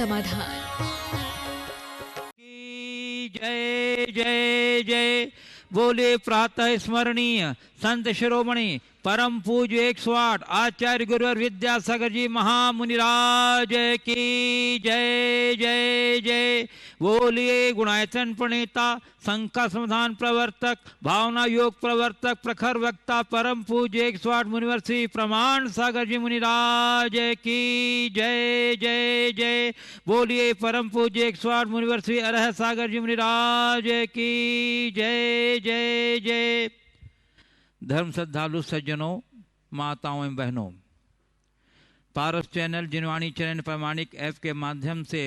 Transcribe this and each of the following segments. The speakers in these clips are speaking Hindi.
समाधान। जय जय जय बोले प्रातः स्मरणीय संत शिरोमणि परम पूज्य 108 आचार्य गुरुवर विद्यासागर जी महामुनिराज की जय जय जय। बोलिए गुणायतन प्रणेता संका समाधान प्रवर्तक भावना योग प्रवर्तक प्रखर वक्ता परम पूज्य 108 मुनिवर श्री प्रमाण सागर जी मुनिराज की जय जय जय। बोलिए परम पूज्य 108 मुनिवर श्री अरह सागर जी मुनिराज की जय जय जय। धर्म श्रद्धालु सज्जनों, माताओं एवं बहनों, पारस चैनल जिनवाणी चैनल प्रामाणिक ऐप के माध्यम से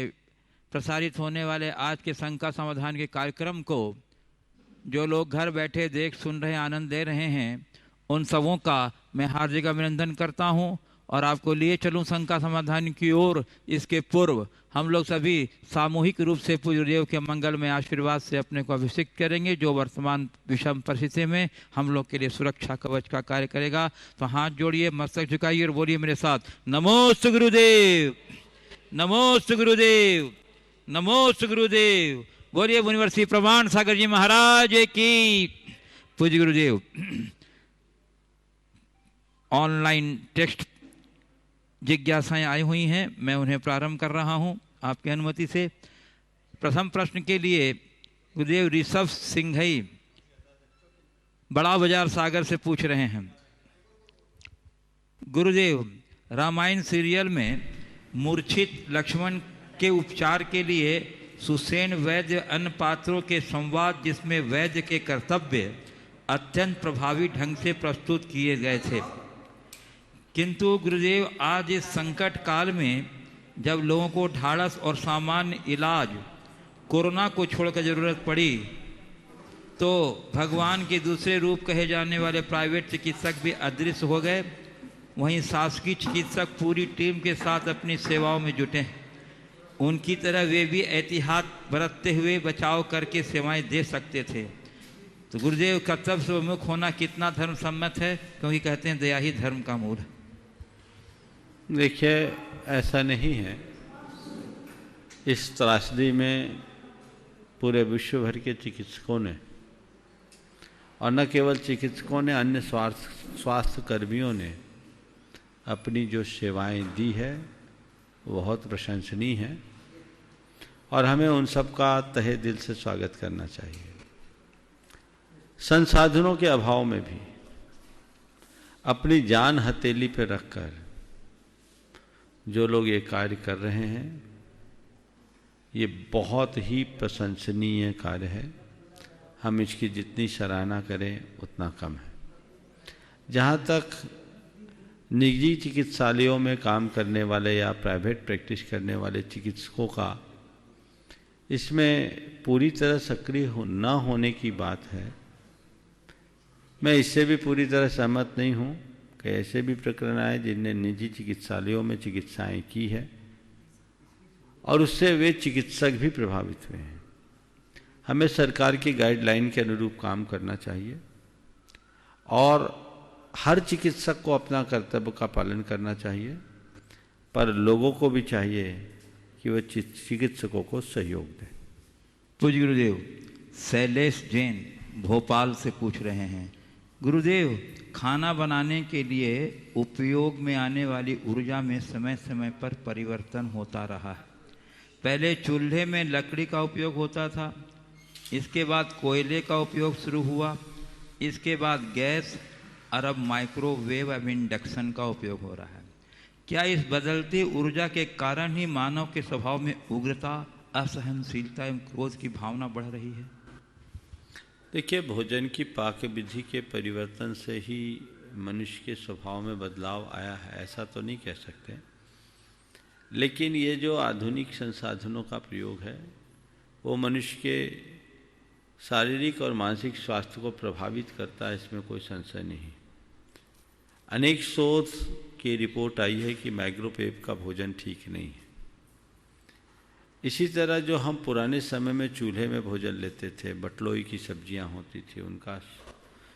प्रसारित होने वाले आज के शंका समाधान के कार्यक्रम को जो लोग घर बैठे देख सुन रहे आनंद ले रहे हैं, उन सबों का मैं हार्दिक अभिनंदन करता हूं और आपको लिए चलूं शंका समाधान की ओर। इसके पूर्व हम लोग सभी सामूहिक रूप से पूज्य देव के मंगल में आशीर्वाद से अपने को अभिषेक करेंगे, जो वर्तमान विषम परिस्थिति में हम लोग के लिए सुरक्षा कवच का कार्य करेगा। तो हाथ जोड़िए, मस्तक झुकाइए और बोलिए मेरे साथ, नमोस्तु गुरुदेव, नमोस्तु गुरुदेव, नमोस्तु गुरुदेव। बोलिए मुनिवर श्री प्रमाण सागर जी महाराज की। पूज्य गुरुदेव, ऑनलाइन टेक्स्ट जिज्ञासाएं आई हुई हैं, मैं उन्हें प्रारंभ कर रहा हूं आपकी अनुमति से। प्रथम प्रश्न के लिए गुरुदेव ऋषभ सिंघई बड़ा बाजार सागर से पूछ रहे हैं, गुरुदेव रामायण सीरियल में मूर्छित लक्ष्मण के उपचार के लिए सुसेन वैद्य अन्य पात्रों के संवाद, जिसमें वैद्य के कर्तव्य अत्यंत प्रभावी ढंग से प्रस्तुत किए गए थे, किंतु गुरुदेव आज इस संकट काल में जब लोगों को ढाढ़स और सामान्य इलाज कोरोना को छोड़कर जरूरत पड़ी, तो भगवान के दूसरे रूप कहे जाने वाले प्राइवेट चिकित्सक भी अदृश्य हो गए। वहीं शासकीय चिकित्सक पूरी टीम के साथ अपनी सेवाओं में जुटे हैं। उनकी तरह वे भी एहतियात बरतते हुए बचाव करके सेवाएं दे सकते थे। तो गुरुदेव कर्तव्य से विमुख होना कितना धर्म सम्मत है, क्योंकि कहते हैं दया ही धर्म का मूल है। देखिए, ऐसा नहीं है। इस त्रासदी में पूरे विश्व भर के चिकित्सकों ने, और न केवल चिकित्सकों ने, अन्य स्वास्थ्य कर्मियों ने अपनी जो सेवाएं दी है वो बहुत प्रशंसनीय है और हमें उन सब का तहे दिल से स्वागत करना चाहिए। संसाधनों के अभाव में भी अपनी जान हथेली पर रखकर जो लोग ये कार्य कर रहे हैं, ये बहुत ही प्रशंसनीय कार्य है। हम इसकी जितनी सराहना करें उतना कम है। जहाँ तक निजी चिकित्सालयों में काम करने वाले या प्राइवेट प्रैक्टिस करने वाले चिकित्सकों का इसमें पूरी तरह सक्रिय न होने की बात है, मैं इससे भी पूरी तरह सहमत नहीं हूँ कि ऐसे भी प्रकरण आए जिनने निजी चिकित्सालयों में चिकित्साएं की है और उससे वे चिकित्सक भी प्रभावित हुए हैं। हमें सरकार की गाइडलाइन के अनुरूप काम करना चाहिए और हर चिकित्सक को अपना कर्तव्य का पालन करना चाहिए, पर लोगों को भी चाहिए कि वह चिकित्सकों को सहयोग दें। पूज्य गुरुदेव शैलेश जैन भोपाल से पूछ रहे हैं, गुरुदेव खाना बनाने के लिए उपयोग में आने वाली ऊर्जा में समय समय पर परिवर्तन होता रहा है। पहले चूल्हे में लकड़ी का उपयोग होता था, इसके बाद कोयले का उपयोग शुरू हुआ, इसके बाद गैस और अब माइक्रोवेव एवं इंडक्शन का उपयोग हो रहा है। क्या इस बदलती ऊर्जा के कारण ही मानव के स्वभाव में उग्रता, असहनशीलता एवं क्रोध की भावना बढ़ रही है? देखिए, भोजन की पाक विधि के परिवर्तन से ही मनुष्य के स्वभाव में बदलाव आया है, ऐसा तो नहीं कह सकते। लेकिन ये जो आधुनिक संसाधनों का प्रयोग है वो मनुष्य के शारीरिक और मानसिक स्वास्थ्य को प्रभावित करता है, इसमें कोई संशय नहीं। अनेक शोध की रिपोर्ट आई है कि माइक्रोवेव का भोजन ठीक नहीं है। इसी तरह जो हम पुराने समय में चूल्हे में भोजन लेते थे, बटलोई की सब्जियां होती थी, उनका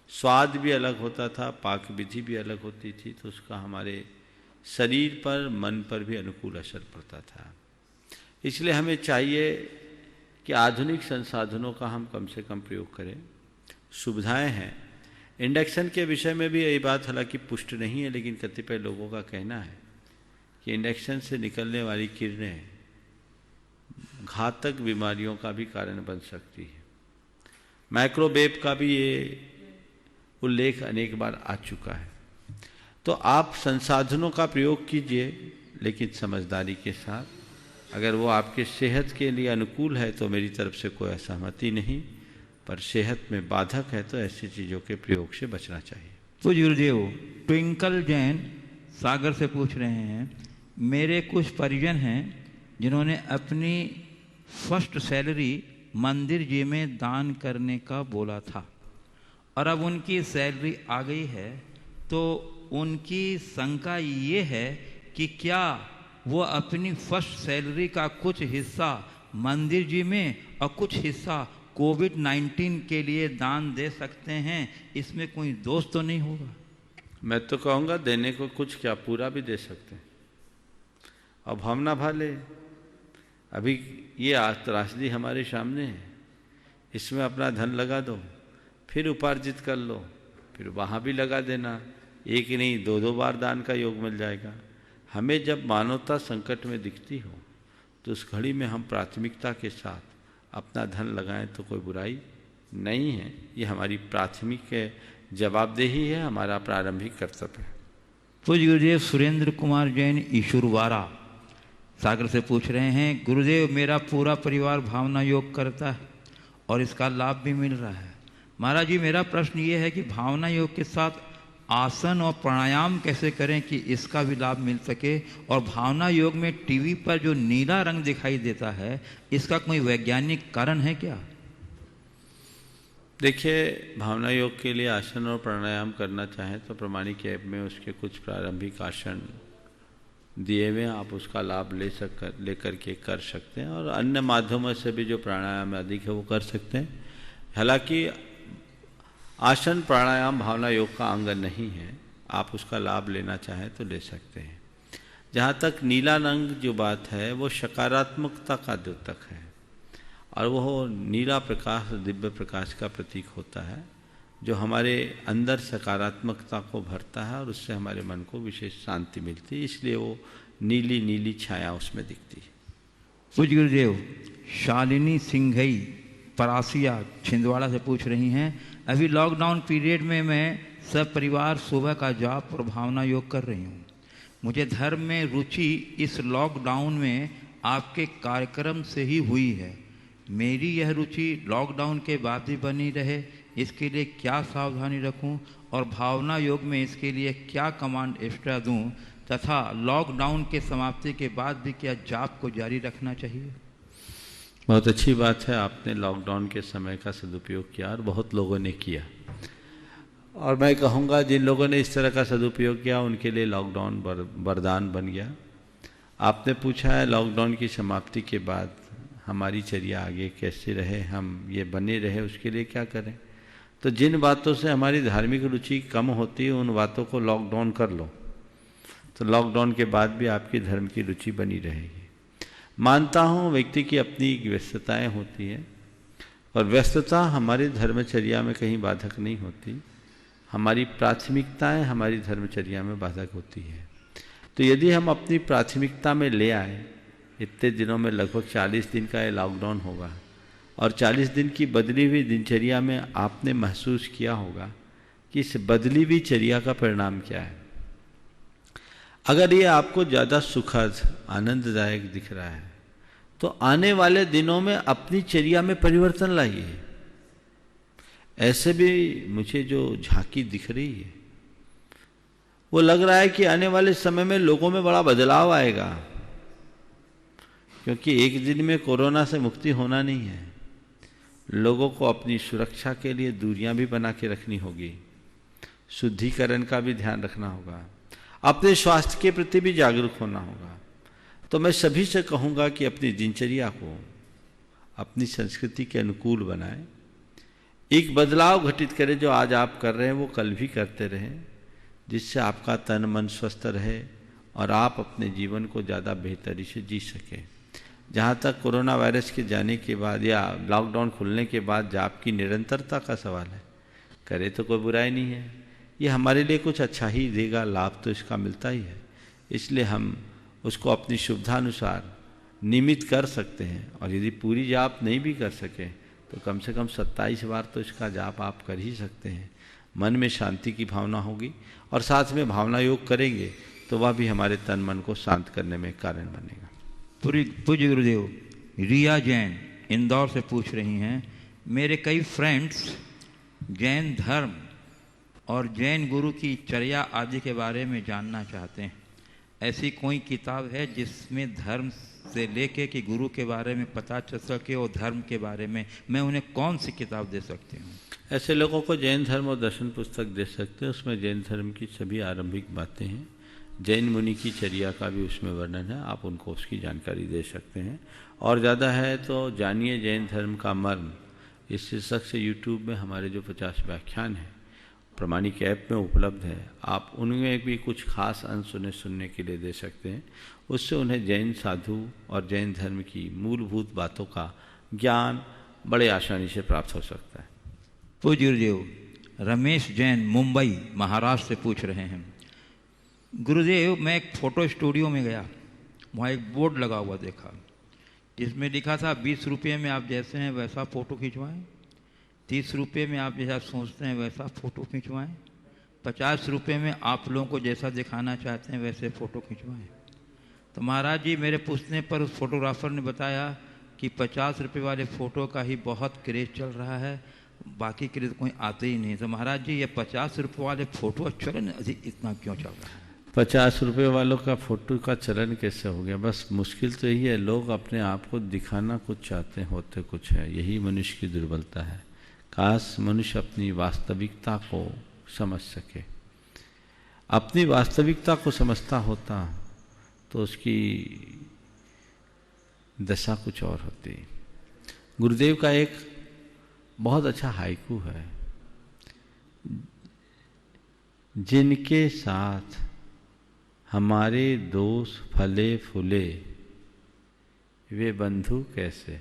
स्वाद भी अलग होता था, पाक विधि भी अलग होती थी, तो उसका हमारे शरीर पर, मन पर भी अनुकूल असर पड़ता था। इसलिए हमें चाहिए कि आधुनिक संसाधनों का हम कम से कम प्रयोग करें। सुविधाएं हैं। इंडक्शन के विषय में भी यही बात हालांकि पुष्ट नहीं है, लेकिन कतिपय लोगों का कहना है कि इंडक्शन से निकलने वाली किरणें घातक बीमारियों का भी कारण बन सकती है। माइक्रोवेव का भी ये उल्लेख अनेक बार आ चुका है। तो आप संसाधनों का प्रयोग कीजिए, लेकिन समझदारी के साथ। अगर वो आपके सेहत के लिए अनुकूल है तो मेरी तरफ से कोई असहमति नहीं, पर सेहत में बाधक है तो ऐसी चीज़ों के प्रयोग से बचना चाहिए। तो गुरुदेव, ट्विंकल जैन सागर से पूछ रहे हैं, मेरे कुछ परिजन हैं जिन्होंने अपनी फर्स्ट सैलरी मंदिर जी में दान करने का बोला था और अब उनकी सैलरी आ गई है, तो उनकी शंका ये है कि क्या वो अपनी फर्स्ट सैलरी का कुछ हिस्सा मंदिर जी में और कुछ हिस्सा कोविड-19 के लिए दान दे सकते हैं? इसमें कोई दोष तो नहीं होगा? मैं तो कहूँगा देने को कुछ क्या, पूरा भी दे सकते हैं। अब हम ना भाले, अभी ये त्रासदी हमारे सामने है, इसमें अपना धन लगा दो, फिर उपार्जित कर लो, फिर वहाँ भी लगा देना। एक ही नहीं, दो बार दान का योग मिल जाएगा। हमें जब मानवता संकट में दिखती हो तो उस घड़ी में हम प्राथमिकता के साथ अपना धन लगाएं तो कोई बुराई नहीं है। ये हमारी प्राथमिक जवाबदेही है, हमारा प्रारंभिक कर्तव्य है। पूज्य गुरुदेव सुरेंद्र कुमार जैन ईश्वरवारा सागर से पूछ रहे हैं, गुरुदेव मेरा पूरा परिवार भावना योग करता है और इसका लाभ भी मिल रहा है। महाराज जी, मेरा प्रश्न ये है कि भावना योग के साथ आसन और प्राणायाम कैसे करें कि इसका भी लाभ मिल सके, और भावना योग में टीवी पर जो नीला रंग दिखाई देता है, इसका कोई वैज्ञानिक कारण है क्या? देखिए, भावना योग के लिए आसन और प्राणायाम करना चाहें तो प्रमाणिक ऐप में उसके कुछ प्रारंभिक आसन दिए हुए, आप उसका लाभ लेकर के कर सकते हैं, और अन्य माध्यमों से भी जो प्राणायाम अधिक है वो कर सकते हैं। हालांकि आसन प्राणायाम भावना योग का अंग नहीं है, आप उसका लाभ लेना चाहें तो ले सकते हैं। जहाँ तक नीला रंग जो बात है वो सकारात्मकता का द्योतक है, और वह नीला प्रकाश दिव्य प्रकाश का प्रतीक होता है जो हमारे अंदर सकारात्मकता को भरता है और उससे हमारे मन को विशेष शांति मिलती है, इसलिए वो नीली नीली छाया उसमें दिखती है। पूज्य गुरुदेव शालिनी सिंघई परासिया छिंदवाड़ा से पूछ रही हैं, अभी लॉकडाउन पीरियड में मैं सब परिवार सुबह का जाप और भावना योग कर रही हूँ। मुझे धर्म में रुचि इस लॉकडाउन में आपके कार्यक्रम से ही हुई है। मेरी यह रुचि लॉकडाउन के बाद भी बनी रहे, इसके लिए क्या सावधानी रखूं, और भावना योग में इसके लिए क्या कमांड एक्स्ट्रा दूं, तथा लॉकडाउन के समाप्ति के बाद भी क्या जाप को जारी रखना चाहिए? बहुत अच्छी बात है, आपने लॉकडाउन के समय का सदुपयोग किया और बहुत लोगों ने किया, और मैं कहूँगा जिन लोगों ने इस तरह का सदुपयोग किया उनके लिए लॉकडाउन वरदान बन गया। आपने पूछा है लॉकडाउन की समाप्ति के बाद हमारी चर्या आगे कैसे रहे, हम ये बने रहे, उसके लिए क्या करें। तो जिन बातों से हमारी धार्मिक रुचि कम होती है उन बातों को लॉकडाउन कर लो, तो लॉकडाउन के बाद भी आपकी धर्म की रुचि बनी रहेगी। मानता हूँ व्यक्ति की अपनी व्यस्तताएं होती हैं, और व्यस्तता हमारी धर्मचर्या में कहीं बाधक नहीं होती, हमारी प्राथमिकताएं हमारी धर्मचर्या में बाधक होती है। तो यदि हम अपनी प्राथमिकता में ले आए, इतने दिनों में लगभग 40 दिन का ये लॉकडाउन होगा, और 40 दिन की बदली हुई दिनचर्या में आपने महसूस किया होगा कि इस बदली हुई चर्या का परिणाम क्या है। अगर ये आपको ज़्यादा सुखद आनंददायक दिख रहा है तो आने वाले दिनों में अपनी चर्या में परिवर्तन लाइए। ऐसे भी मुझे जो झांकी दिख रही है वो लग रहा है कि आने वाले समय में लोगों में बड़ा बदलाव आएगा, क्योंकि एक दिन में कोरोना से मुक्ति होना नहीं है। लोगों को अपनी सुरक्षा के लिए दूरियां भी बना के रखनी होगी, शुद्धिकरण का भी ध्यान रखना होगा, अपने स्वास्थ्य के प्रति भी जागरूक होना होगा। तो मैं सभी से कहूँगा कि अपनी दिनचर्या को अपनी संस्कृति के अनुकूल बनाएं, एक बदलाव घटित करें। जो आज आप कर रहे हैं वो कल भी करते रहें, जिससे आपका तन मन स्वस्थ रहे और आप अपने जीवन को ज़्यादा बेहतरी से जी सकें। जहाँ तक कोरोना वायरस के जाने के बाद या लॉकडाउन खुलने के बाद जाप की निरंतरता का सवाल है, करे तो कोई बुराई नहीं है। ये हमारे लिए कुछ अच्छा ही देगा, लाभ तो इसका मिलता ही है, इसलिए हम उसको अपनी सुविधानुसार नियमित कर सकते हैं। और यदि पूरी जाप नहीं भी कर सके तो कम से कम 27 बार तो इसका जाप आप कर ही सकते हैं। मन में शांति की भावना होगी और साथ में भावना योग करेंगे तो वह भी हमारे तन मन को शांत करने में कारण बनेगा। पूज्य गुरुदेव, रिया जैन इंदौर से पूछ रही हैं, मेरे कई फ्रेंड्स जैन धर्म और जैन गुरु की चर्या आदि के बारे में जानना चाहते हैं। ऐसी कोई किताब है जिसमें धर्म से लेके कि गुरु के बारे में पता चल सके और धर्म के बारे में, मैं उन्हें कौन सी किताब दे सकती हूँ? ऐसे लोगों को जैन धर्म और दर्शन पुस्तक दे सकते हैं। उसमें जैन धर्म की सभी आरंभिक बातें हैं, जैन मुनि की चर्या का भी उसमें वर्णन है, आप उनको उसकी जानकारी दे सकते हैं। और ज़्यादा है तो जानिए जैन धर्म का मर्म, इस शीर्षक से यूट्यूब में हमारे जो 50 व्याख्यान हैं प्रमाणिक ऐप में उपलब्ध है, आप उनमें भी कुछ खास अंश उन्हें सुनने के लिए दे सकते हैं। उससे उन्हें जैन साधु और जैन धर्म की मूलभूत बातों का ज्ञान बड़े आसानी से प्राप्त हो सकता है। पूज्य गुरुदेव, रमेश जैन मुंबई महाराष्ट्र से पूछ रहे हैं, गुरुदेव मैं एक फ़ोटो स्टूडियो में गया, वहाँ एक बोर्ड लगा हुआ देखा जिसमें लिखा था 20 रुपये में आप जैसे हैं वैसा फ़ोटो खिंचवाएं, 30 रुपये में आप जैसा सोचते हैं वैसा फ़ोटो खिंचवाएं, 50 रुपये में आप लोगों को जैसा दिखाना चाहते हैं वैसे फ़ोटो खिंचवाएं। तो महाराज जी मेरे पूछने पर उस फोटोग्राफर ने बताया कि 50 रुपये वाले फ़ोटो का ही बहुत क्रेज़ चल रहा है, बाकी क्रेज़ कोई आते ही नहीं। तो महाराज जी ये 50 रुपये वाले फ़ोटो चलन इतना क्यों चल रहा है? 50 रुपये वालों का फोटो का चलन कैसे हो गया? बस मुश्किल तो यही है, लोग अपने आप को दिखाना कुछ चाहते हैं, होते कुछ है। यही मनुष्य की दुर्बलता है। काश मनुष्य अपनी वास्तविकता को समझ सके। अपनी वास्तविकता को समझता होता तो उसकी दशा कुछ और होती। गुरुदेव का एक बहुत अच्छा हाइकू है, जिनके साथ हमारे दोष फले फूले वे बंधु कैसे।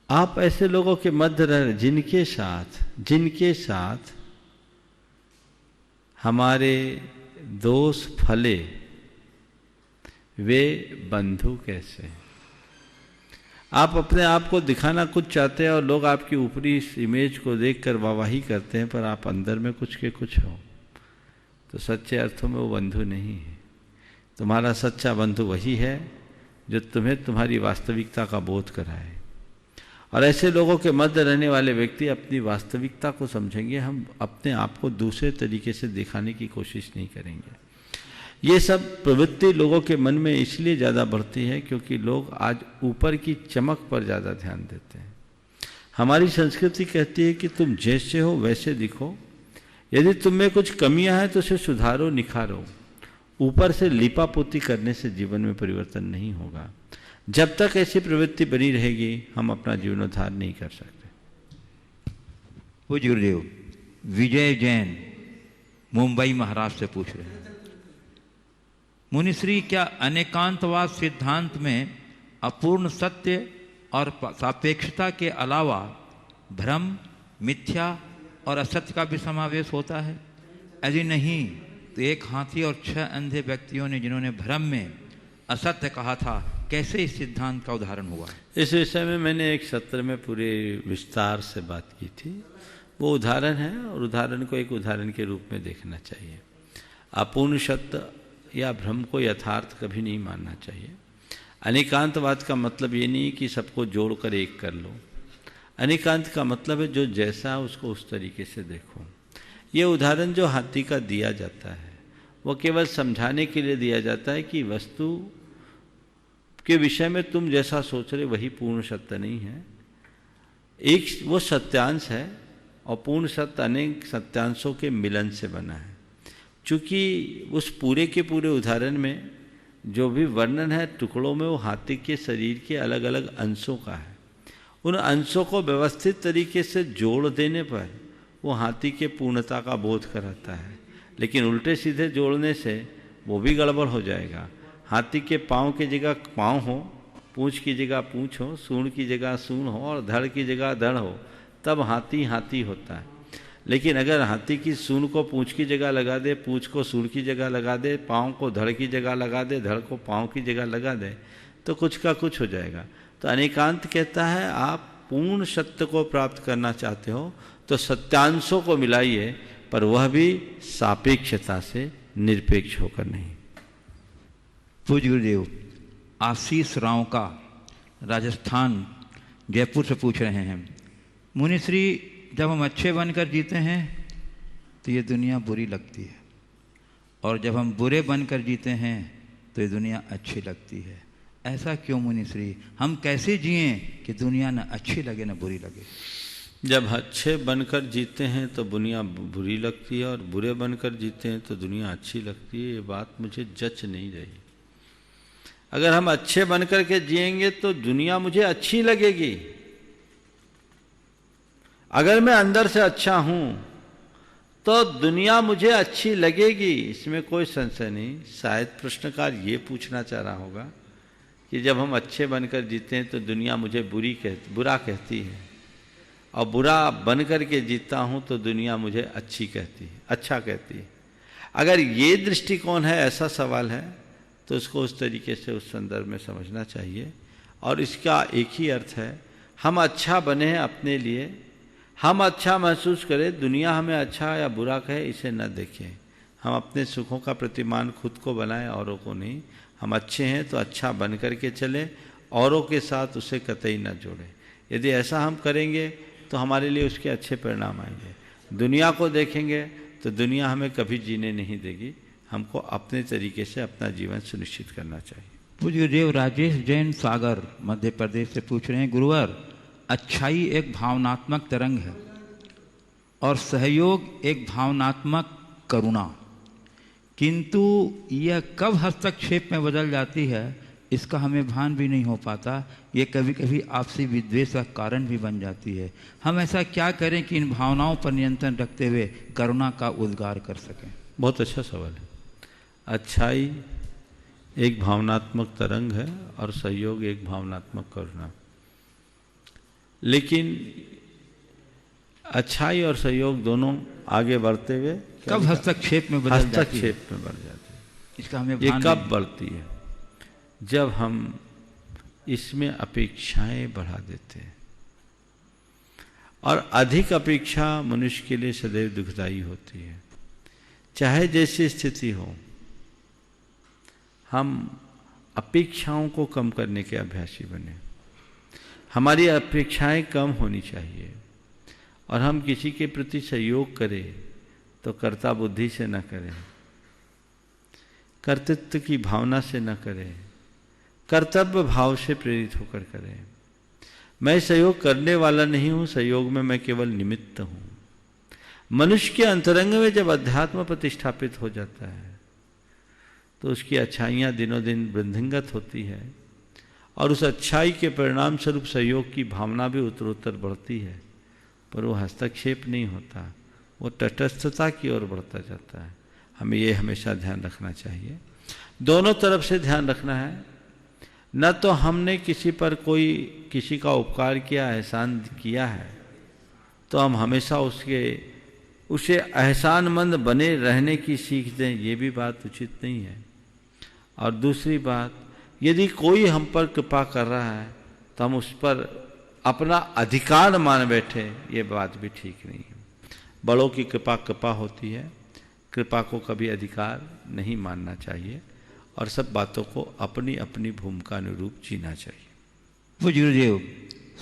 आप ऐसे लोगों के मध्य रह, जिनके साथ हमारे दोष फले वे बंधु कैसे। आप अपने आप को दिखाना कुछ चाहते हैं और लोग आपकी ऊपरी इस इमेज को देखकर वाहवाही करते हैं, पर आप अंदर में कुछ के कुछ हो, तो सच्चे अर्थों में वो बंधु नहीं है। तुम्हारा सच्चा बंधु वही है जो तुम्हें तुम्हारी वास्तविकता का बोध कराए। और ऐसे लोगों के मध्य रहने वाले व्यक्ति अपनी वास्तविकता को समझेंगे। हम अपने आप को दूसरे तरीके से दिखाने की कोशिश नहीं करेंगे। ये सब प्रवृत्ति लोगों के मन में इसलिए ज़्यादा बढ़ती है क्योंकि लोग आज ऊपर की चमक पर ज़्यादा ध्यान देते हैं। हमारी संस्कृति कहती है कि तुम जैसे हो वैसे दिखो, यदि तुम में कुछ कमियां हैं तो उसे सुधारो, निखारो। ऊपर से लिपापोती करने से जीवन में परिवर्तन नहीं होगा। जब तक ऐसी प्रवृत्ति बनी रहेगी हम अपना जीवनोद्धार नहीं कर सकते। पूज्य गुरुदेव, विजय जैन मुंबई महाराष्ट्र से पूछ रहे हैं, मुनिश्री क्या अनेकांतवाद सिद्धांत में अपूर्ण सत्य और सापेक्षता के अलावा भ्रम, मिथ्या और असत्य का भी समावेश होता है? यदि नहीं तो एक हाथी और 6 अंधे व्यक्तियों ने जिन्होंने भ्रम में असत्य कहा था, कैसे इस सिद्धांत का उदाहरण हुआ? इस विषय में मैंने एक सत्र में पूरे विस्तार से बात की थी। वो उदाहरण है और उदाहरण को एक उदाहरण के रूप में देखना चाहिए। अपूर्ण सत्य या भ्रम को यथार्थ कभी नहीं मानना चाहिए। अनेकांतवाद का मतलब ये नहीं कि सबको जोड़कर एक कर लो। अनेकांत का मतलब है जो जैसा है उसको उस तरीके से देखो। ये उदाहरण जो हाथी का दिया जाता है वो केवल समझाने के लिए दिया जाता है कि वस्तु के विषय में तुम जैसा सोच रहे वही पूर्ण सत्य नहीं है। एक वो सत्यांश है और पूर्ण सत्य अनेक सत्यांशों के मिलन से बना है। चूँकि उस पूरे के पूरे उदाहरण में जो भी वर्णन है टुकड़ों में वो हाथी के शरीर के अलग अलग अंशों का है। उन अंशों को व्यवस्थित तरीके से जोड़ देने पर वो हाथी के पूर्णता का बोध कराता है, लेकिन उल्टे सीधे जोड़ने से वो भी गड़बड़ हो जाएगा। हाथी के पाँव की जगह पाँव हो, पूँछ की जगह पूँछ हो, सूंड की जगह सूंड हो और धड़ की जगह धड़ हो, तब हाथी हाथी होता है। लेकिन अगर हाथी की सूंड को पूँछ की जगह लगा दे, पूँछ को सूंड की जगह लगा दे, पाँव को धड़ की जगह लगा दे, धड़ को पाँव की जगह लगा दे, तो कुछ का कुछ हो जाएगा। तो अनेकांत कहता है आप पूर्ण सत्य को प्राप्त करना चाहते हो तो सत्यांशों को मिलाइए, पर वह भी सापेक्षता से निरपेक्ष होकर नहीं। पूज्य गुरुदेव आशीष राव का राजस्थान जयपुर से पूछ रहे हैं, मुनिश्री जब हम अच्छे बनकर जीते हैं तो ये दुनिया बुरी लगती है, और जब हम बुरे बनकर जीते हैं तो ये दुनिया अच्छी लगती है। ऐसा क्यों मुनिश्री? हम कैसे जिएं कि दुनिया न अच्छी लगे न बुरी लगे? जब अच्छे बनकर जीते हैं तो दुनिया बुरी लगती है और बुरे बनकर जीते हैं तो दुनिया अच्छी लगती है। ये बात मुझे जच नहीं रही। अगर हम अच्छे बनकर के जिएंगे तो दुनिया मुझे अच्छी लगेगी। अगर मैं अंदर से अच्छा हूं तो दुनिया मुझे अच्छी लगेगी, इसमें कोई संशय नहीं। शायद प्रश्नकार ये पूछना चाह रहा होगा कि जब हम अच्छे बनकर जीते हैं तो दुनिया मुझे बुरा कहती है, और बुरा बनकर के जीता हूं तो दुनिया मुझे अच्छा कहती है। अगर ये दृष्टिकोण है, ऐसा सवाल है, तो उसको उस तरीके से उस संदर्भ में समझना चाहिए। और इसका एक ही अर्थ है, हम अच्छा बने हैं अपने लिए, हम अच्छा महसूस करें, दुनिया हमें अच्छा या बुरा कहे इसे न देखें। हम अपने सुखों का प्रतिमान खुद को बनाएं, औरों को नहीं। हम अच्छे हैं तो अच्छा बन कर के चलें, औरों के साथ उसे कतई न जोड़ें। यदि ऐसा हम करेंगे तो हमारे लिए उसके अच्छे परिणाम आएंगे। दुनिया को देखेंगे तो दुनिया हमें कभी जीने नहीं देगी। हमको अपने तरीके से अपना जीवन सुनिश्चित करना चाहिए। पूज्य देव राजेश जैन सागर मध्य प्रदेश से पूछ रहे हैं, गुरुवर अच्छाई एक भावनात्मक तरंग है और सहयोग एक भावनात्मक करुणा, किंतु यह कब हस्तक्षेप में बदल जाती है इसका हमें भान भी नहीं हो पाता। ये कभी कभी आपसी विद्वेष का कारण भी बन जाती है। हम ऐसा क्या करें कि इन भावनाओं पर नियंत्रण रखते हुए करुणा का उद्गार कर सकें? बहुत अच्छा सवाल है। अच्छाई एक भावनात्मक तरंग है और सहयोग एक भावनात्मक करुणा। लेकिन अच्छाई और सहयोग दोनों आगे बढ़ते हुए कब हस्तक्षेप में बदल जाती है? हस्तक्षेप में बढ़ जाती है। इसका हमें ये कब बढ़ती है? जब हम इसमें अपेक्षाएं बढ़ा देते हैं, और अधिक अपेक्षा मनुष्य के लिए सदैव दुखदायी होती है। चाहे जैसी स्थिति हो, हम अपेक्षाओं को कम करने के अभ्यासी बने। हमारी अपेक्षाएं कम होनी चाहिए, और हम किसी के प्रति सहयोग करें तो कर्ता बुद्धि से न करें, कर्तृत्व की भावना से न करें, कर्तव्य भाव से प्रेरित होकर करें। मैं सहयोग करने वाला नहीं हूं, सहयोग में मैं केवल निमित्त हूं। मनुष्य के अंतरंग में जब अध्यात्म प्रतिष्ठापित हो जाता है तो उसकी अच्छाइयाँ दिनों दिन वृद्धिंगत होती है, और उस अच्छाई के परिणाम स्वरूप सहयोग की भावना भी उत्तरोत्तर बढ़ती है। पर वो हस्तक्षेप नहीं होता, वो तटस्थता की ओर बढ़ता जाता है। हमें ये हमेशा ध्यान रखना चाहिए। दोनों तरफ से ध्यान रखना है। न तो हमने किसी का उपकार किया, एहसान किया है, तो हम हमेशा उसे एहसानमंद बने रहने की सीख दें, ये भी बात उचित नहीं है। और दूसरी बात, यदि कोई हम पर कृपा कर रहा है तो हम उस पर अपना अधिकार मान बैठे, ये बात भी ठीक नहीं है। बड़ों की कृपा होती है, कृपा को कभी अधिकार नहीं मानना चाहिए, और सब बातों को अपनी अपनी भूमिका अनुरूप जीना चाहिए। वो गुरुदेव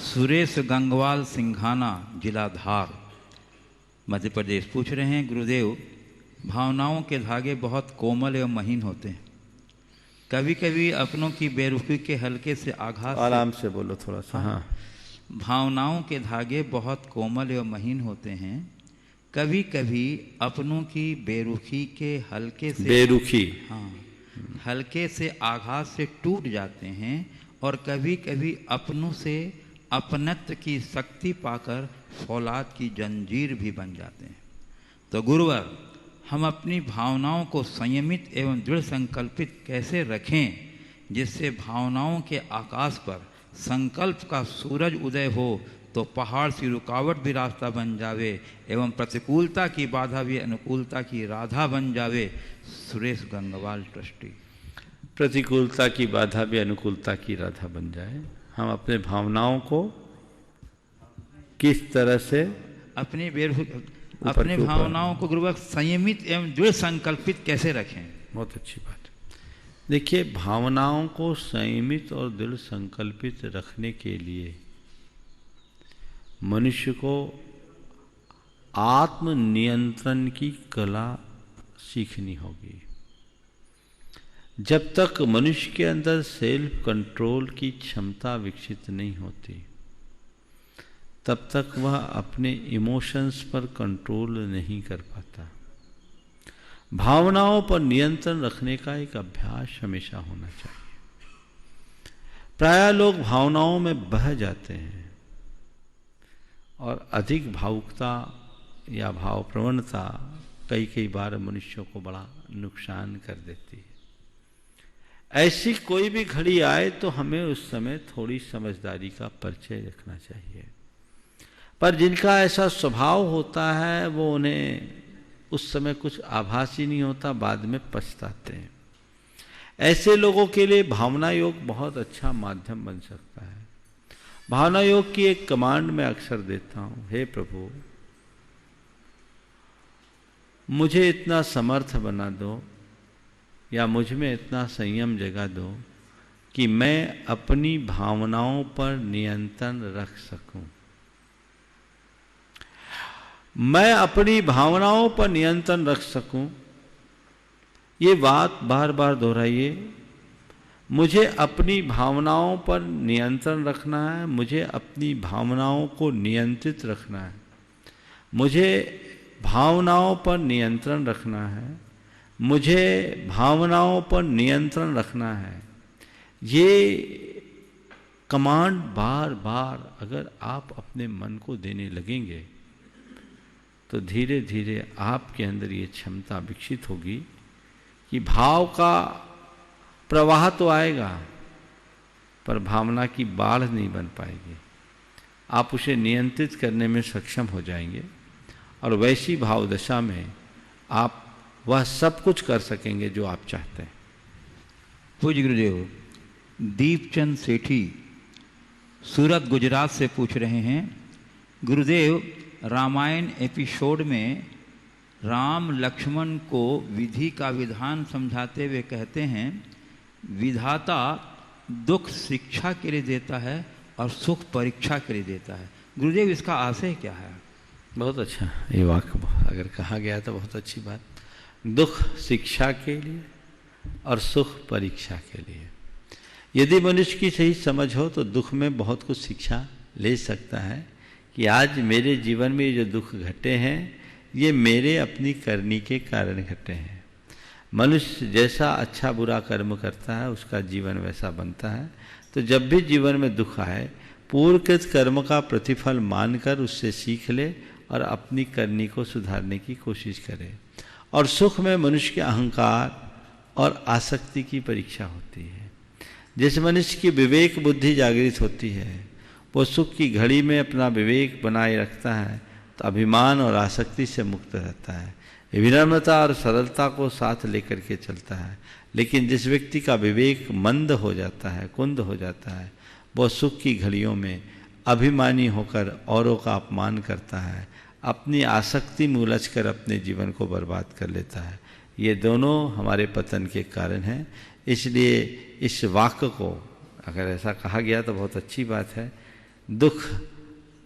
सुरेश गंगवाल सिंघाना जिला धार मध्य प्रदेश पूछ रहे हैं, गुरुदेव भावनाओं के धागे बहुत कोमल एवं महीन होते हैं। कभी कभी अपनों की बेरुखी के हल्के से आघात, आराम से बोलो थोड़ा सा। हाँ। भावनाओं के धागे बहुत कोमल एवं महीन होते हैं। कभी कभी अपनों की बेरुखी के हल्के से आघात से टूट जाते हैं, और कभी कभी अपनों से अपनत्व की शक्ति पाकर फौलाद की जंजीर भी बन जाते हैं। तो गुरुवर हम अपनी भावनाओं को संयमित एवं दृढ़ संकल्पित कैसे रखें जिससे भावनाओं के आकाश पर संकल्प का सूरज उदय हो तो पहाड़ सी रुकावट भी रास्ता बन जावे एवं प्रतिकूलता की बाधा भी अनुकूलता की राधा बन जावे। सुरेश गंगवाल ट्रस्टी। प्रतिकूलता की बाधा भी अनुकूलता की राधा बन जाए। हम अपने भावनाओं को किस तरह से अपने भावनाओं को गुरुवर्ग संयमित एवं दृढ़ संकल्पित कैसे रखें। बहुत अच्छी बात है। देखिए, भावनाओं को संयमित और दृढ़ संकल्पित रखने के लिए मनुष्य को आत्मनियंत्रण की कला सीखनी होगी। जब तक मनुष्य के अंदर सेल्फ कंट्रोल की क्षमता विकसित नहीं होती तब तक वह अपने इमोशंस पर कंट्रोल नहीं कर पाता। भावनाओं पर नियंत्रण रखने का एक अभ्यास हमेशा होना चाहिए। प्रायः लोग भावनाओं में बह जाते हैं और अधिक भावुकता या भाव प्रवणता कई बार मनुष्यों को बड़ा नुकसान कर देती है। ऐसी कोई भी घड़ी आए तो हमें उस समय थोड़ी समझदारी का परिचय रखना चाहिए। पर जिनका ऐसा स्वभाव होता है वो उन्हें उस समय कुछ आभास ही नहीं होता, बाद में पछताते हैं। ऐसे लोगों के लिए भावना योग बहुत अच्छा माध्यम बन सकता है। भावना योग की एक कमांड मैं अक्सर देता हूं, हे प्रभु मुझे इतना समर्थ बना दो या मुझ में इतना संयम जगा दो कि मैं अपनी भावनाओं पर नियंत्रण रख सकूं। मैं अपनी भावनाओं पर नियंत्रण रख सकूं, ये बात बार बार दोहराइए। मुझे अपनी भावनाओं पर नियंत्रण रखना है, मुझे अपनी भावनाओं को नियंत्रित रखना है, मुझे भावनाओं पर नियंत्रण रखना है, मुझे भावनाओं पर नियंत्रण रखना है। ये कमांड बार बार अगर आप अपने मन को देने लगेंगे तो धीरे धीरे आपके अंदर ये क्षमता विकसित होगी कि भाव का प्रवाह तो आएगा पर भावना की बाढ़ नहीं बन पाएगी। आप उसे नियंत्रित करने में सक्षम हो जाएंगे और वैसी भाव दशा में आप वह सब कुछ कर सकेंगे जो आप चाहते हैं। पूज्य गुरुदेव, दीपचंद सेठी सूरत गुजरात से पूछ रहे हैं, गुरुदेव रामायण एपिसोड में राम लक्ष्मण को विधि का विधान समझाते हुए कहते हैं विधाता दुख शिक्षा के लिए देता है और सुख परीक्षा के लिए देता है। गुरुदेव इसका आशय क्या है? बहुत अच्छा ये वाक्य अगर कहा गया तो बहुत अच्छी बात। दुख शिक्षा के लिए और सुख परीक्षा के लिए। यदि मनुष्य की सही समझ हो तो दुख में बहुत कुछ शिक्षा ले सकता है कि आज मेरे जीवन में जो दुख घटे हैं ये मेरे अपनी करनी के कारण घटे हैं। मनुष्य जैसा अच्छा बुरा कर्म करता है उसका जीवन वैसा बनता है। तो जब भी जीवन में दुख आए पूर्वकृत कर्म का प्रतिफल मानकर उससे सीख ले और अपनी करनी को सुधारने की कोशिश करे। और सुख में मनुष्य के अहंकार और आसक्ति की परीक्षा होती है। जिस मनुष्य की विवेक बुद्धि जागृत होती है वो सुख की घड़ी में अपना विवेक बनाए रखता है तो अभिमान और आसक्ति से मुक्त रहता है, विनम्रता और सरलता को साथ लेकर के चलता है। लेकिन जिस व्यक्ति का विवेक मंद हो जाता है, कुंद हो जाता है, वो सुख की घड़ियों में अभिमानी होकर औरों का अपमान करता है, अपनी आसक्ति में उलझकर अपने जीवन को बर्बाद कर लेता है। ये दोनों हमारे पतन के कारण हैं। इसलिए इस वाक्य को अगर ऐसा कहा गया तो बहुत अच्छी बात है। दुख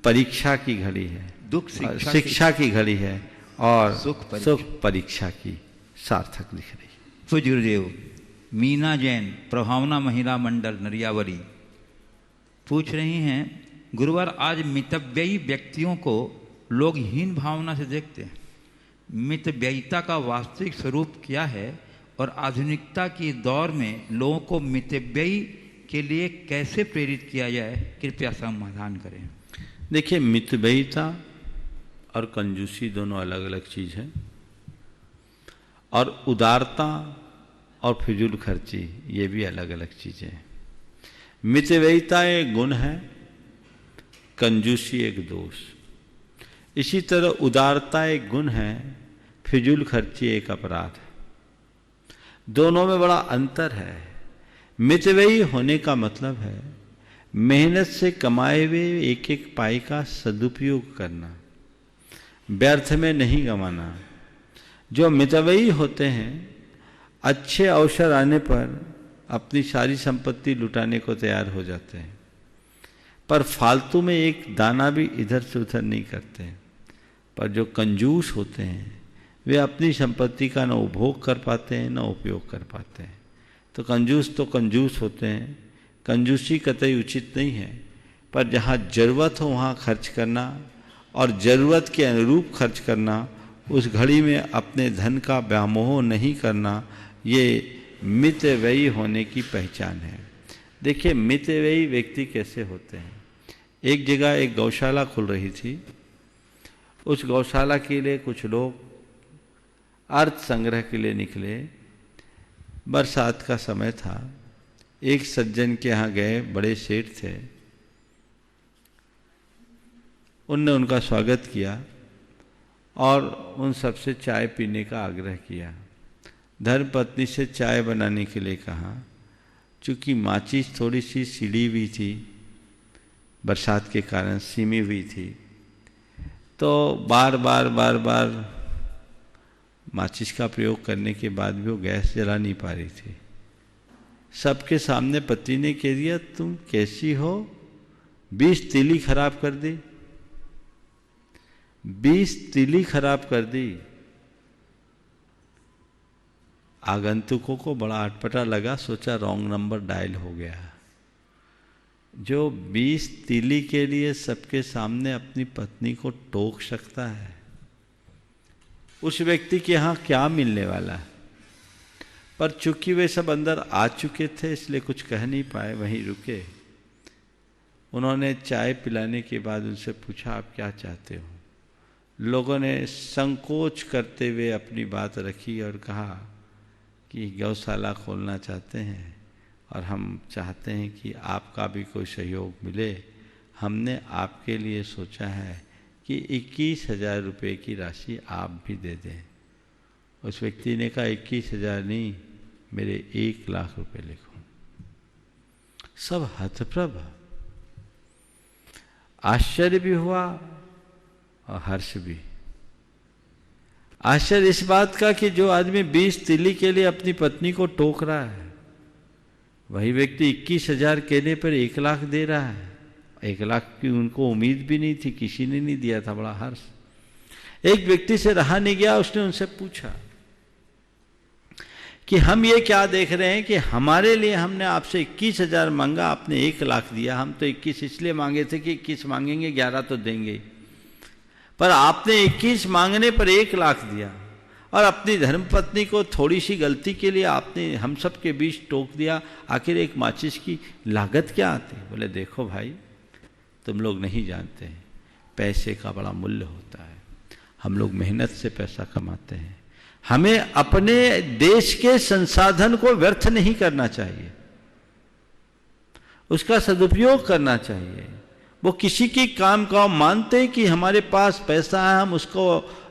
परीक्षा की घड़ी है, दुख शिक्षा की घड़ी है और सुख परीक्षा की सार्थक दिख रही है। पूज्य गुरुदेव, मीना जैन प्रभावना महिला मंडल नरियावली पूछ रही हैं, गुरुवार आज मितव्ययी व्यक्तियों को लोग हीन भावना से देखते हैं। मितव्ययिता का वास्तविक स्वरूप क्या है और आधुनिकता की दौर में लोगों को मितव्ययी के लिए कैसे प्रेरित किया जाए, कृपया समाधान करें। देखिए, मितव्ययिता और कंजूसी दोनों अलग अलग चीज़ हैं। और उदारता और फिजूल खर्ची ये भी अलग अलग चीज़ें हैं। मितव्ययिता एक गुण है, कंजूसी एक दोष। इसी तरह उदारता एक गुण है, फिजूल खर्ची एक अपराध है। दोनों में बड़ा अंतर है। मितव्ययी होने का मतलब है मेहनत से कमाए हुए एक एक पाई का सदुपयोग करना, व्यर्थ में नहीं गंवाना। जो मितव्ययी होते हैं अच्छे अवसर आने पर अपनी सारी संपत्ति लुटाने को तैयार हो जाते हैं, पर फालतू में एक दाना भी इधर से उधर नहीं करते हैं। पर जो कंजूस होते हैं वे अपनी संपत्ति का न उपभोग कर पाते हैं न उपयोग कर पाते हैं। तो कंजूस होते हैं। कंजूसी कतई उचित नहीं है, पर जहाँ ज़रूरत हो वहाँ खर्च करना और ज़रूरत के अनुरूप खर्च करना, उस घड़ी में अपने धन का व्यामोह नहीं करना, ये मितव्ययी होने की पहचान है। देखिए मितव्ययी व्यक्ति कैसे होते हैं। एक जगह एक गौशाला खुल रही थी। उस गौशाला के लिए कुछ लोग अर्थ संग्रह के लिए निकले। बरसात का समय था। एक सज्जन के यहाँ गए, बड़े सेठ थे। उनने उनका स्वागत किया और उन सबसे चाय पीने का आग्रह किया। धर्मपत्नी से चाय बनाने के लिए कहा। चूँकि माचिस थोड़ी सी सिड़ी हुई थी, बरसात के कारण सीमी हुई थी, तो बार बार माचिस का प्रयोग करने के बाद भी वो गैस जला नहीं पा रही थी। सबके सामने पति ने कह दिया, तुम कैसी हो, 20 तीली खराब कर दी। 20 तीली खराब कर दी। आगंतुकों को बड़ा अटपटा लगा, सोचा रॉन्ग नंबर डायल हो गया। जो 20 तीली के लिए सबके सामने अपनी पत्नी को टोक सकता है, उस व्यक्ति के यहाँ क्या मिलने वाला है। पर चूंकि वे सब अंदर आ चुके थे इसलिए कुछ कह नहीं पाए, वहीं रुके। उन्होंने चाय पिलाने के बाद उनसे पूछा, आप क्या चाहते हो। लोगों ने संकोच करते हुए अपनी बात रखी और कहा कि गौशाला खोलना चाहते हैं और हम चाहते हैं कि आपका भी कोई सहयोग मिले। हमने आपके लिए सोचा है कि 21,000 रुपये की राशि आप भी दे दें। उस व्यक्ति ने कहा 21,000 नहीं, मेरे 1 लाख रुपए लिखो। सब हतप्रभ। आश्चर्य भी हुआ और हर्ष भी। आश्चर्य इस बात का कि जो आदमी 20 तीली के लिए अपनी पत्नी को टोक रहा है, वही व्यक्ति 21,000 कहने पर 1 लाख दे रहा है। 1 लाख की उनको उम्मीद भी नहीं थी, किसी ने नहीं दिया था। बड़ा हर्ष। एक व्यक्ति से रहा नहीं गया, उसने उनसे पूछा कि हम ये क्या देख रहे हैं कि हमारे लिए हमने आपसे 21,000 मांगा, आपने 1 लाख दिया। हम तो 21 इसलिए मांगे थे कि 21 मांगेंगे 11 तो देंगे, पर आपने 21 मांगने पर 1 लाख दिया और अपनी धर्मपत्नी को थोड़ी सी गलती के लिए आपने हम सब के बीच टोक दिया। आखिर एक माचिस की लागत क्या आती। बोले देखो भाई, तुम लोग नहीं जानते हैं, पैसे का बड़ा मूल्य होता है। हम लोग मेहनत से पैसा कमाते हैं। हमें अपने देश के संसाधन को व्यर्थ नहीं करना चाहिए, उसका सदुपयोग करना चाहिए। वो किसी की काम का मानते हैं कि हमारे पास पैसा है, हम उसको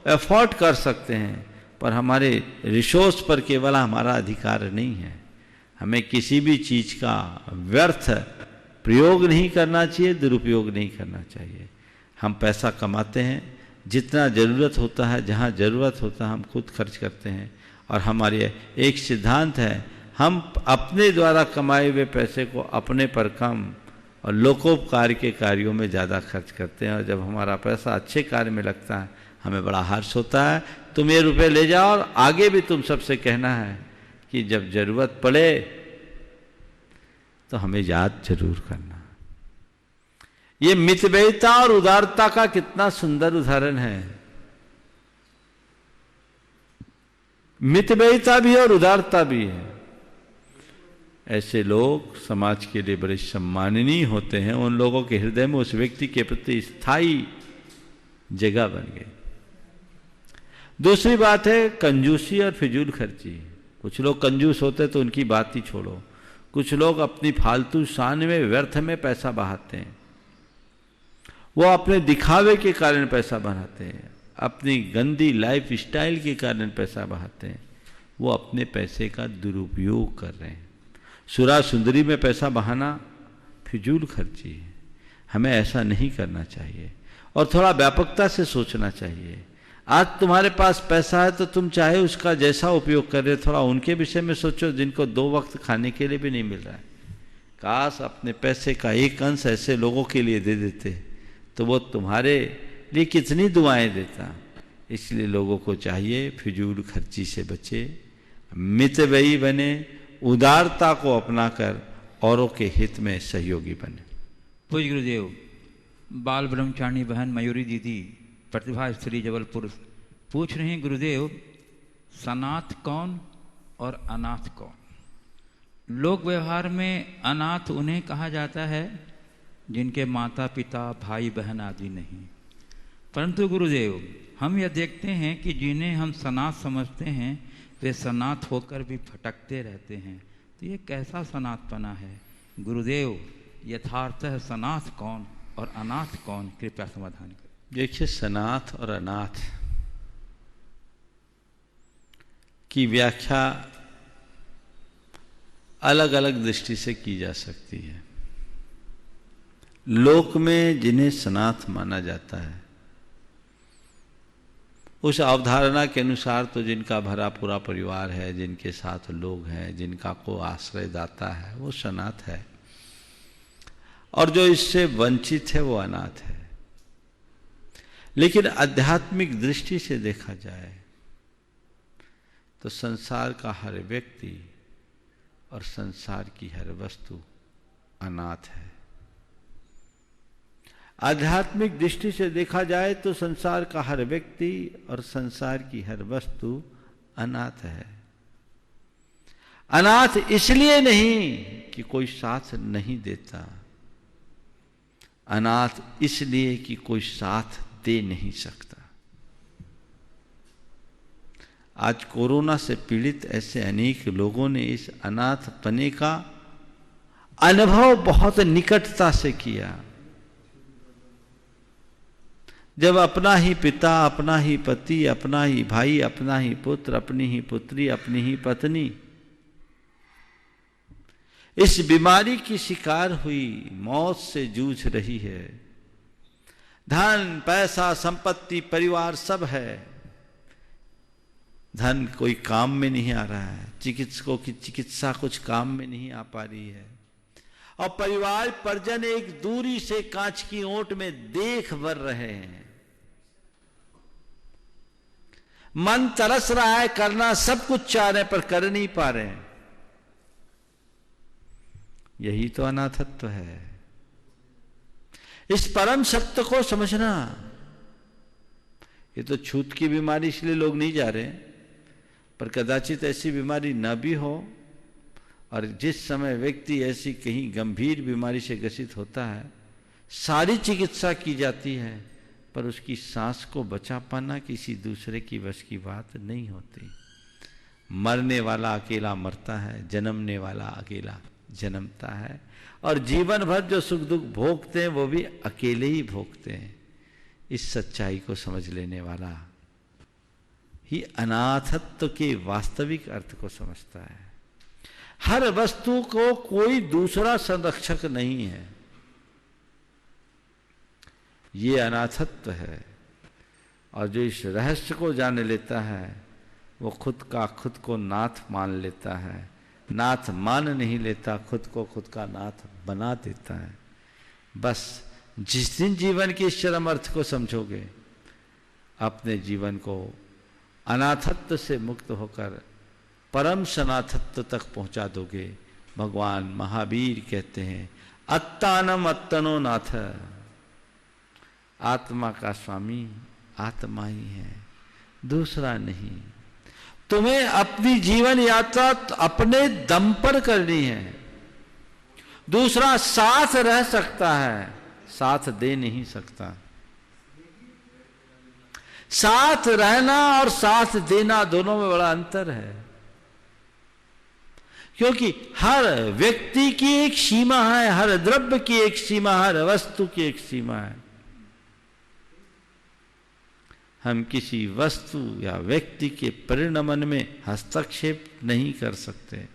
अफोर्ड कर सकते हैं, पर हमारे रिसोर्स पर केवल हमारा अधिकार नहीं है। हमें किसी भी चीज़ का व्यर्थ प्रयोग नहीं करना चाहिए, दुरुपयोग नहीं करना चाहिए। हम पैसा कमाते हैं, जितना ज़रूरत होता है, जहाँ ज़रूरत होता है हम खुद खर्च करते हैं। और हमारे एक सिद्धांत है, हम अपने द्वारा कमाए हुए पैसे को अपने पर कम और लोकोपकार के कार्यों में ज़्यादा खर्च करते हैं। और जब हमारा पैसा अच्छे कार्य में लगता है हमें बड़ा हर्ष होता है। तुम ये रुपए ले जाओ और आगे भी तुम सबसे कहना है कि जब ज़रूरत पड़े तो हमें याद जरूर करना। ये मितव्ययिता और उदारता का कितना सुंदर उदाहरण है। मितव्ययिता भी और उदारता भी है। ऐसे लोग समाज के लिए बड़े सम्माननीय होते हैं। उन लोगों के हृदय में उस व्यक्ति के प्रति स्थायी जगह बन गई। दूसरी बात है कंजूसी और फिजूल खर्ची। कुछ लोग कंजूस होते तो उनकी बात ही छोड़ो। कुछ लोग अपनी फालतू शान में व्यर्थ में पैसा बहाते हैं। वो अपने दिखावे के कारण पैसा बहाते हैं, अपनी गंदी लाइफ स्टाइल के कारण पैसा बहाते हैं। वो अपने पैसे का दुरुपयोग कर रहे हैं। सुरा सुंदरी में पैसा बहाना फिजूल खर्ची है। हमें ऐसा नहीं करना चाहिए और थोड़ा व्यापकता से सोचना चाहिए। आज तुम्हारे पास पैसा है तो तुम चाहे उसका जैसा उपयोग कर रहे, थोड़ा उनके विषय में सोचो जिनको 2 वक्त खाने के लिए भी नहीं मिल रहा है। काश अपने पैसे का एक अंश ऐसे लोगों के लिए दे देते तो वो तुम्हारे लिए कितनी दुआएं देता। इसलिए लोगों को चाहिए फिजूल खर्ची से बचे, मितव्ययी बने, उदारता को अपनाकर औरों के हित में सहयोगी बने। पूज्य गुरुदेव, बाल ब्रह्मचारिणी बहन मयूरी दीदी प्रतिभा स्त्री जबलपुर पूछ रहे हैं, गुरुदेव सनाथ कौन और अनाथ कौन? लोक व्यवहार में अनाथ उन्हें कहा जाता है जिनके माता पिता भाई बहन आदि नहीं, परंतु गुरुदेव हम यह देखते हैं कि जिन्हें हम सनाथ समझते हैं वे सनाथ होकर भी भटकते रहते हैं। तो ये कैसा सनाथपना है गुरुदेव? यथार्थतः सनाथ कौन और अनाथ कौन, कृपया समाधान करें। देखिए, सनाथ और अनाथ की व्याख्या अलग अलग दृष्टि से की जा सकती है। लोक में जिन्हें सनाथ माना जाता है उस अवधारणा के अनुसार तो जिनका भरा पूरा परिवार है, जिनके साथ लोग हैं, जिनका को आश्रय दाता है, वो सनाथ है, और जो इससे वंचित है वो अनाथ है। लेकिन आध्यात्मिक दृष्टि से देखा जाए तो संसार का हर व्यक्ति और संसार की हर वस्तु अनाथ है। आध्यात्मिक दृष्टि से देखा जाए तो संसार का हर व्यक्ति और संसार की हर वस्तु अनाथ है। अनाथ इसलिए नहीं कि कोई साथ नहीं देता, अनाथ इसलिए कि कोई साथ दे नहीं सकता। आज कोरोना से पीड़ित ऐसे अनेक लोगों ने इस अनाथपने का अनुभव बहुत निकटता से किया। जब अपना ही पिता, अपना ही पति, अपना ही भाई, अपना ही पुत्र, अपनी ही पुत्री, अपनी ही पत्नी इस बीमारी की शिकार हुई, मौत से जूझ रही है। धन, पैसा, संपत्ति, परिवार सब है, धन कोई काम में नहीं आ रहा है, चिकित्सकों की चिकित्सा कुछ काम में नहीं आ पा रही है, और परिवार परिजन एक दूरी से कांच की ओट में देख भर रहे हैं। मन तरस रहा है, करना सब कुछ चाह रहे पर कर नहीं पा रहे हैं। यही तो अनाथत्व है। इस परम सत्य को समझना। ये तो छूत की बीमारी इसलिए लोग नहीं जा रहे, पर कदाचित ऐसी बीमारी न भी हो, और जिस समय व्यक्ति ऐसी कहीं गंभीर बीमारी से ग्रसित होता है, सारी चिकित्सा की जाती है, पर उसकी सांस को बचा पाना किसी दूसरे की वश की बात नहीं होती। मरने वाला अकेला मरता है, जन्मने वाला अकेला जन्मता है, और जीवन भर जो सुख दुख भोगते हैं वो भी अकेले ही भोगते हैं। इस सच्चाई को समझ लेने वाला ही अनाथत्व के वास्तविक अर्थ को समझता है। हर वस्तु को कोई दूसरा संरक्षक नहीं है, ये अनाथत्व है। और जो इस रहस्य को जान लेता है वो खुद को नाथ मान लेता है। नाथ मान नहीं लेता, खुद को खुद का नाथ बना देता है। बस जिस दिन जीवन के इस चरम अर्थ को समझोगे, अपने जीवन को अनाथत्व से मुक्त होकर परम सनाथत्व तक पहुंचा दोगे। भगवान महावीर कहते हैं, अत्तानम अत्तनो नाथ, आत्मा का स्वामी आत्मा ही है, दूसरा नहीं। तुम्हें अपनी जीवन यात्रा अपने दम पर करनी है। दूसरा साथ रह सकता है, साथ दे नहीं सकता। साथ रहना और साथ देना दोनों में बड़ा अंतर है, क्योंकि हर व्यक्ति की एक सीमा है, हर द्रव्य की एक सीमा, हर वस्तु की एक सीमा है। हम किसी वस्तु या व्यक्ति के परिणमन में हस्तक्षेप नहीं कर सकते।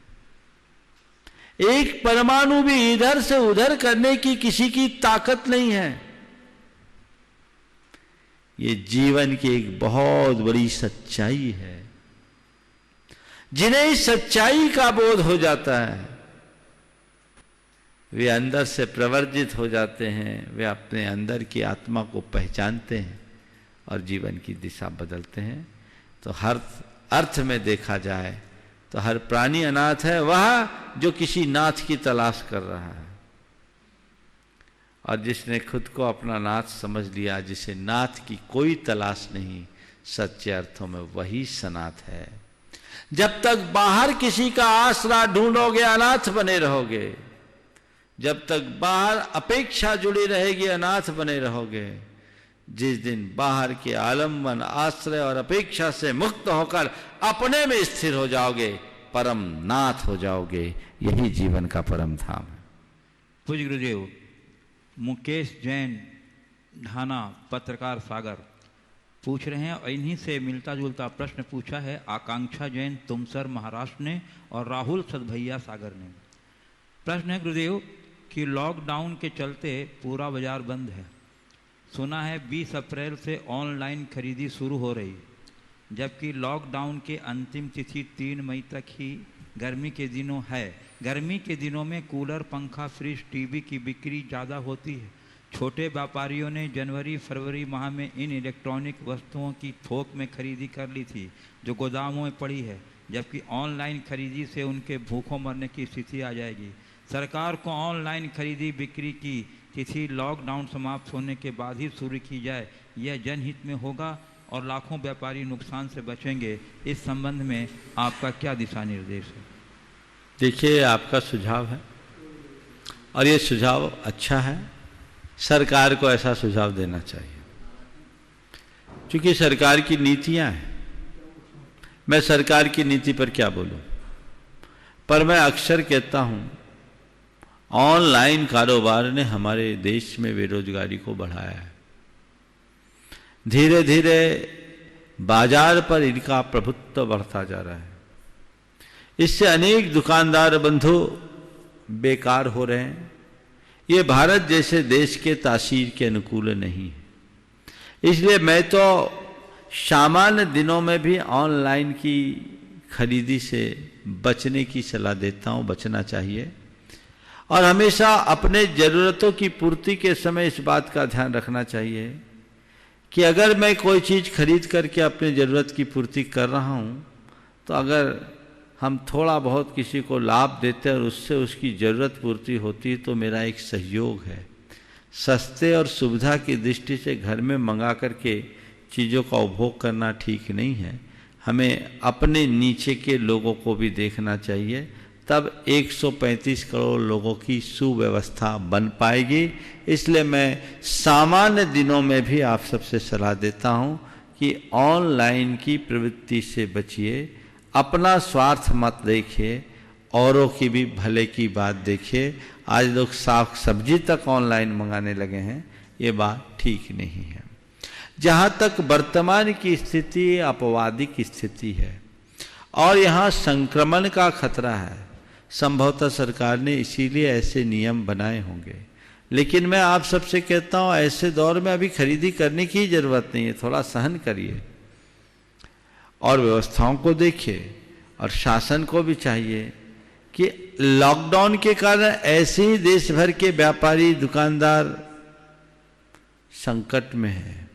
एक परमाणु भी इधर से उधर करने की किसी की ताकत नहीं है। ये जीवन की एक बहुत बड़ी सच्चाई है। जिन्हें इस सच्चाई का बोध हो जाता है वे अंदर से प्रवर्जित हो जाते हैं, वे अपने अंदर की आत्मा को पहचानते हैं और जीवन की दिशा बदलते हैं। तो हर अर्थ में देखा जाए तो हर प्राणी अनाथ है, वह जो किसी नाथ की तलाश कर रहा है, और जिसने खुद को अपना नाथ समझ लिया, जिसे नाथ की कोई तलाश नहीं, सच्चे अर्थों में वही सनाथ है। जब तक बाहर किसी का आसरा ढूंढोगे अनाथ बने रहोगे, जब तक बाहर अपेक्षा जुड़ी रहेगी अनाथ बने रहोगे। जिस दिन बाहर के आलम्बन, आश्रय और अपेक्षा से मुक्त होकर अपने में स्थिर हो जाओगे, परम नाथ हो जाओगे। यही जीवन का परम धाम है। पूज्य गुरुदेव, मुकेश जैन ढाना पत्रकार सागर पूछ रहे हैं, और इन्हीं से मिलता जुलता प्रश्न पूछा है आकांक्षा जैन तुमसर महाराष्ट्र ने और राहुल सदभैया सागर ने। प्रश्न है गुरुदेव कि लॉकडाउन के चलते पूरा बाजार बंद है। सुना है 20 अप्रैल से ऑनलाइन खरीदी शुरू हो रही, जबकि लॉकडाउन के अंतिम तिथि 3 मई तक ही गर्मी के दिनों है। गर्मी के दिनों में कूलर, पंखा, फ्रिज, टीवी की बिक्री ज़्यादा होती है। छोटे व्यापारियों ने जनवरी फरवरी माह में इन इलेक्ट्रॉनिक वस्तुओं की थोक में खरीदी कर ली थी जो गोदामों में पड़ी है, जबकि ऑनलाइन खरीदी से उनके भूखों मरने की स्थिति आ जाएगी। सरकार को ऑनलाइन खरीदी बिक्री की तिथि लॉकडाउन समाप्त होने के बाद ही शुरू की जाए, यह जनहित में होगा और लाखों व्यापारी नुकसान से बचेंगे। इस संबंध में आपका क्या दिशा निर्देश है? देखिए, आपका सुझाव है और ये सुझाव अच्छा है। सरकार को ऐसा सुझाव देना चाहिए, क्योंकि सरकार की नीतियां हैं। मैं सरकार की नीति पर क्या बोलूं, पर मैं अक्सर कहता हूं ऑनलाइन कारोबार ने हमारे देश में बेरोजगारी को बढ़ाया है। धीरे धीरे बाजार पर इनका प्रभुत्व बढ़ता जा रहा है। इससे अनेक दुकानदार बंधु बेकार हो रहे हैं। ये भारत जैसे देश के तासीर के अनुकूल नहीं है। इसलिए मैं तो सामान्य दिनों में भी ऑनलाइन की खरीदी से बचने की सलाह देता हूँ, बचना चाहिए। और हमेशा अपने ज़रूरतों की पूर्ति के समय इस बात का ध्यान रखना चाहिए कि अगर मैं कोई चीज़ खरीद करके अपनी ज़रूरत की पूर्ति कर रहा हूँ, तो अगर हम थोड़ा बहुत किसी को लाभ देते हैं और उससे उसकी ज़रूरत पूर्ति होती है तो मेरा एक सहयोग है। सस्ते और सुविधा की दृष्टि से घर में मंगा करके चीज़ों का उपभोग करना ठीक नहीं है। हमें अपने नीचे के लोगों को भी देखना चाहिए, तब 135 करोड़ लोगों की सुव्यवस्था बन पाएगी। इसलिए मैं सामान्य दिनों में भी आप सबसे सलाह देता हूं कि ऑनलाइन की प्रवृत्ति से बचिए। अपना स्वार्थ मत देखिए, औरों की भी भले की बात देखिए। आज लोग साग सब्जी तक ऑनलाइन मंगाने लगे हैं, ये बात ठीक नहीं है। जहाँ तक वर्तमान की स्थिति अपवादिक स्थिति है और यहाँ संक्रमण का खतरा है, संभवतः सरकार ने इसीलिए ऐसे नियम बनाए होंगे। लेकिन मैं आप सबसे कहता हूँ, ऐसे दौर में अभी खरीदी करने की जरूरत नहीं है। थोड़ा सहन करिए और व्यवस्थाओं को देखिए, और शासन को भी चाहिए कि लॉकडाउन के कारण ऐसे ही देश भर के व्यापारी दुकानदार संकट में हैं,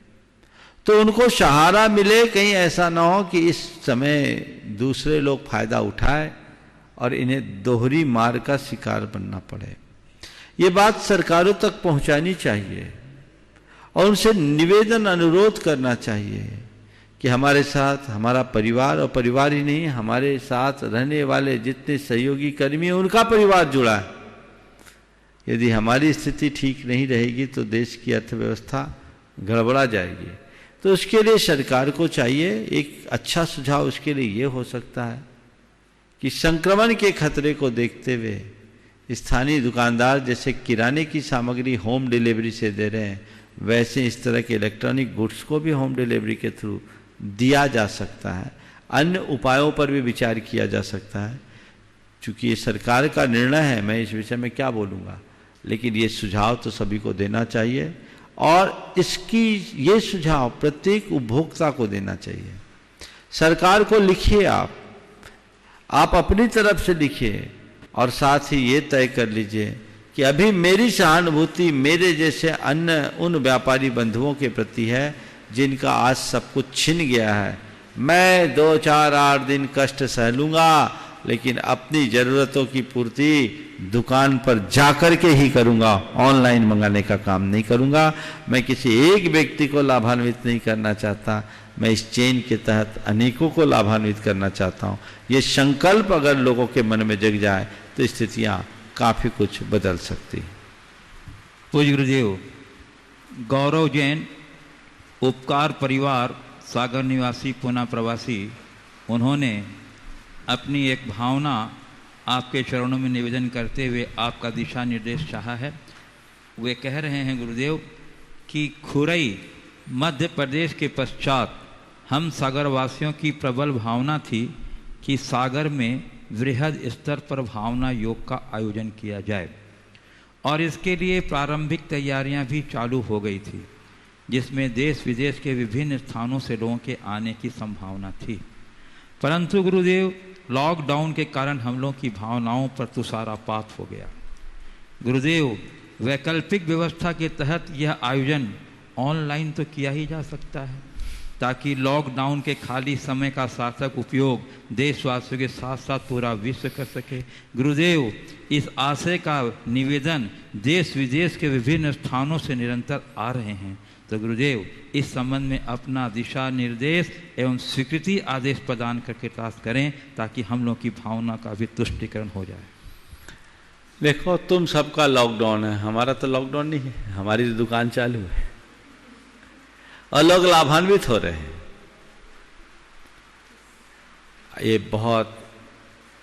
तो उनको सहारा मिले। कहीं ऐसा ना हो कि इस समय दूसरे लोग फायदा उठाए और इन्हें दोहरी मार का शिकार बनना पड़े। ये बात सरकारों तक पहुंचानी चाहिए और उनसे निवेदन अनुरोध करना चाहिए कि हमारे साथ हमारा परिवार, और परिवार ही नहीं, हमारे साथ रहने वाले जितने सहयोगी कर्मी हैं उनका परिवार जुड़ा है। यदि हमारी स्थिति ठीक नहीं रहेगी तो देश की अर्थव्यवस्था गड़बड़ा जाएगी। तो उसके लिए सरकार को चाहिए, एक अच्छा सुझाव उसके लिए ये हो सकता है कि संक्रमण के खतरे को देखते हुए स्थानीय दुकानदार जैसे किराने की सामग्री होम डिलीवरी से दे रहे हैं, वैसे इस तरह के इलेक्ट्रॉनिक गुड्स को भी होम डिलीवरी के थ्रू दिया जा सकता है। अन्य उपायों पर भी विचार किया जा सकता है। चूँकि ये सरकार का निर्णय है, मैं इस विषय में क्या बोलूँगा, लेकिन ये सुझाव तो सभी को देना चाहिए और इसकी ये सुझाव प्रत्येक उपभोक्ता को देना चाहिए। सरकार को लिखिए, आप अपनी तरफ से लिखिए और साथ ही ये तय कर लीजिए कि अभी मेरी सहानुभूति मेरे जैसे अन्य उन व्यापारी बंधुओं के प्रति है जिनका आज सब कुछ छिन गया है। मैं 2, 4, 8 दिन कष्ट सह लूँगा, लेकिन अपनी ज़रूरतों की पूर्ति दुकान पर जाकर के ही करूँगा, ऑनलाइन मंगाने का काम नहीं करूँगा। मैं किसी एक व्यक्ति को लाभान्वित नहीं करना चाहता, मैं इस चेन के तहत अनेकों को लाभान्वित करना चाहता हूँ। ये संकल्प अगर लोगों के मन में जग जाए तो स्थितियाँ काफ़ी कुछ बदल सकती। पूज्य गुरुदेव, गौरव जैन, उपकार परिवार, सागर निवासी पुणे प्रवासी, उन्होंने अपनी एक भावना आपके चरणों में निवेदन करते हुए आपका दिशा निर्देश चाहा है। वे कह रहे हैं गुरुदेव कि खुरई मध्य प्रदेश के पश्चात हम सागरवासियों की प्रबल भावना थी कि सागर में वृहद स्तर पर भावना योग का आयोजन किया जाए और इसके लिए प्रारंभिक तैयारियां भी चालू हो गई थी, जिसमें देश विदेश के विभिन्न स्थानों से लोगों के आने की संभावना थी। परंतु गुरुदेव, लॉकडाउन के कारण हम लोगों की भावनाओं पर तुषारपात हो गया। गुरुदेव, वैकल्पिक व्यवस्था के तहत यह आयोजन ऑनलाइन तो किया ही जा सकता है ताकि लॉकडाउन के खाली समय का सार्थक उपयोग देशवासियों के साथ साथ पूरा विश्व कर सके। गुरुदेव, इस आशय का निवेदन देश विदेश के विभिन्न स्थानों से निरंतर आ रहे हैं। तो गुरुदेव, इस संबंध में अपना दिशा निर्देश एवं स्वीकृति आदेश प्रदान करके प्रयास करें ताकि हम लोग की भावना का भी तुष्टिकरण हो जाए। देखो, तुम सबका लॉकडाउन है, हमारा तो लॉकडाउन नहीं है, हमारी तो दुकान चालू है और लोग लाभान्वित हो रहे हैं। ये बहुत